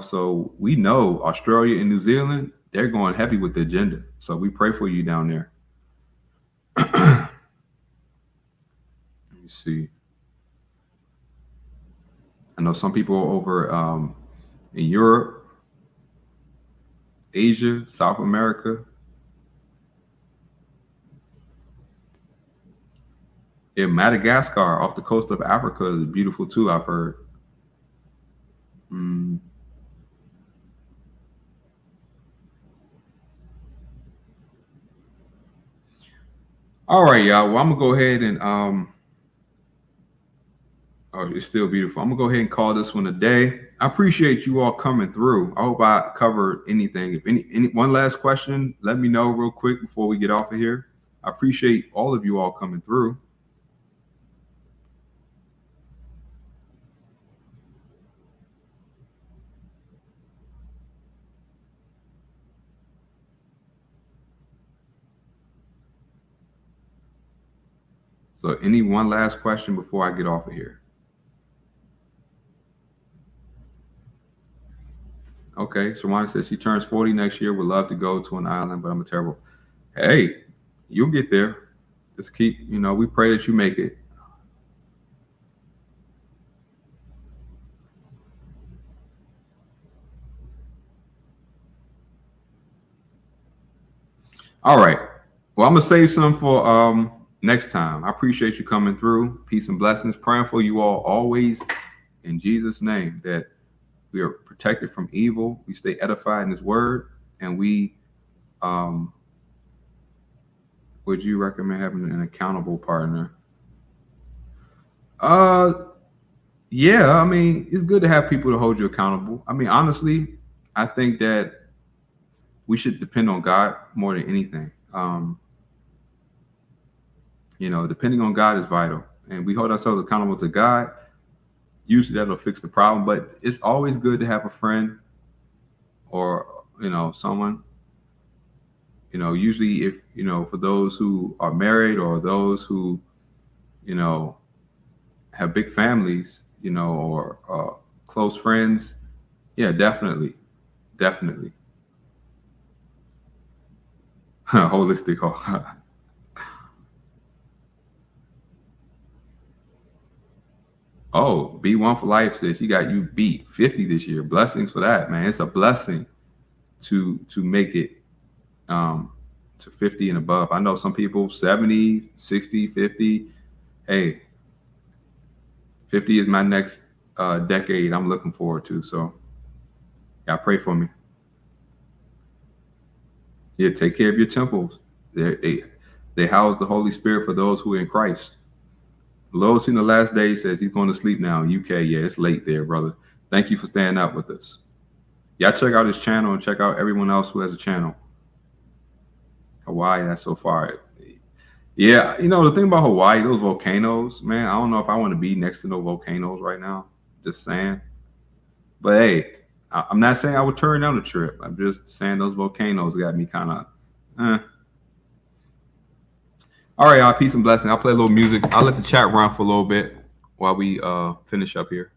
So we know Australia and New Zealand, they're going heavy with the agenda. So we pray for you down there. Let me see. I know some people over in Europe, Asia, South America. Yeah, Madagascar off the coast of Africa is beautiful too, I've heard. Mm, All right, y'all. Well, I'm gonna go ahead and oh, it's still beautiful. I'm gonna go ahead and call this one a day. I appreciate you all coming through. I hope I covered anything. If any one last question, let me know real quick before we get off of here. I appreciate all of you all coming through. So, any one last question before I get off of here? Okay, Shawana says she turns 40 next year. Would love to go to an island, but I'm a terrible. Hey, you'll get there. Just keep, we pray that you make it. All right. Well, I'm gonna save some for next time. I appreciate you coming through. Peace and blessings. Praying for you all always in Jesus' name that we are protected from evil. We stay edified in His Word, and we would you recommend having an accountable partner? Uh, yeah. I mean, it's good to have people to hold you accountable. I mean, honestly, I think that we should depend on God more than anything. Depending on God is vital, and we hold ourselves accountable to God. Usually, that'll fix the problem. But it's always good to have a friend or someone. Usually, if for those who are married or those who you know have big families, or close friends. Yeah, definitely, definitely. Holistic. Oh, B1 for life says you beat 50 this year. Blessings for that, man. It's a blessing to make it um to 50 and above. I know some people 70, 60, 50. Hey, 50 is my next decade I'm looking forward to. So yeah, pray for me. Yeah, take care of your temples. They house the Holy Spirit for those who are in Christ. Lowe's in the last day says he's going to sleep now in UK. Yeah, it's late there, brother. Thank you for staying up with us. Y'all check out his channel and check out everyone else who has a channel. Hawaii, that's so far. Yeah, the thing about Hawaii, those volcanoes, man, I don't know if I want to be next to no volcanoes right now. Just saying. But hey, I'm not saying I would turn down the trip. I'm just saying those volcanoes got me kind of. All right, y'all. Peace and blessing. I'll play a little music. I'll let the chat run for a little bit while we finish up here.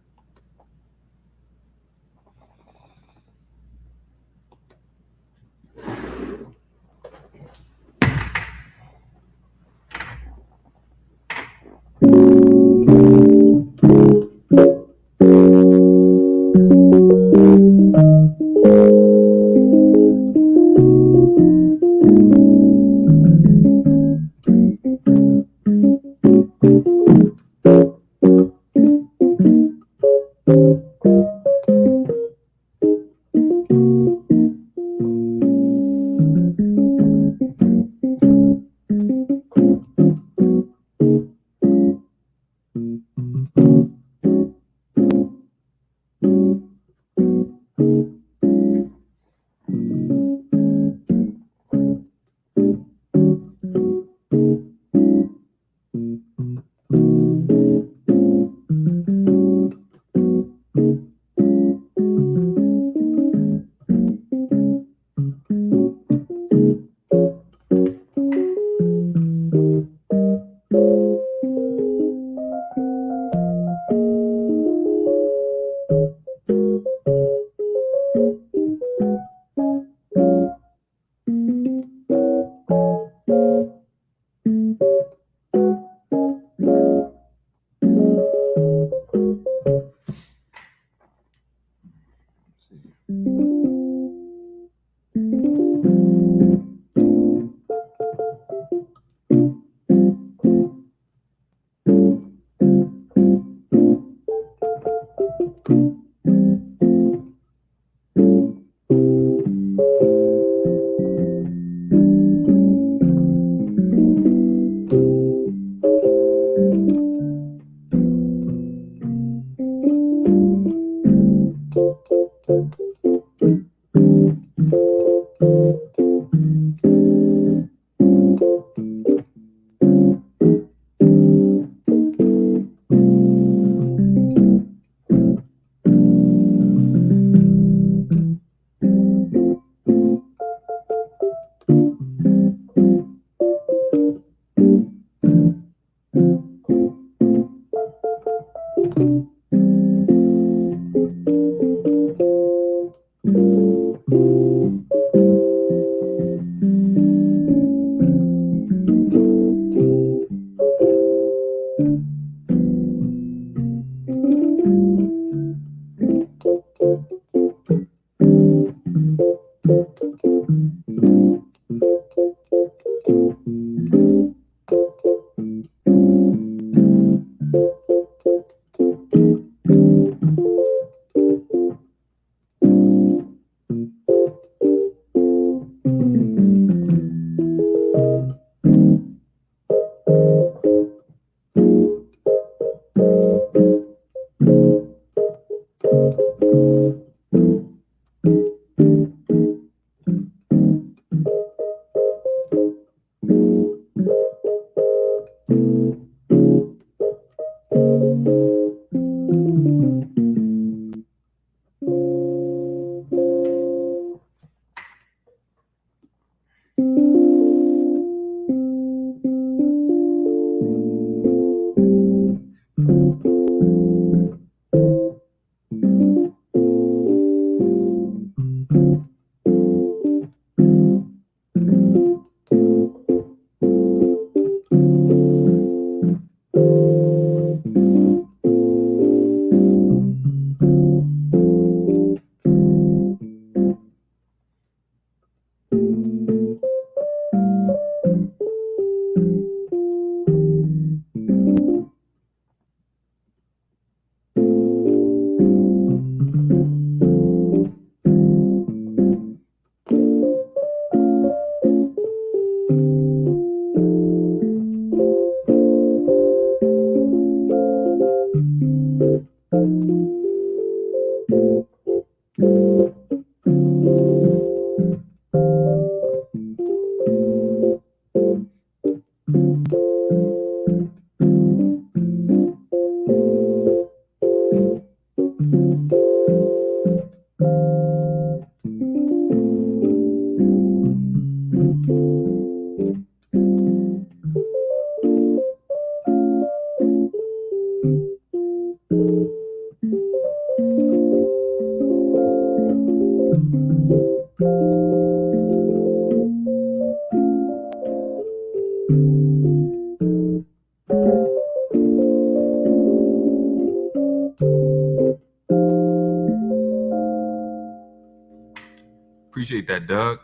Appreciate that, Doug.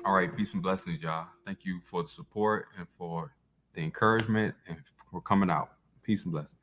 All right, peace and blessings, y'all. Thank you for the support and for the encouragement and for coming out. Peace and blessings.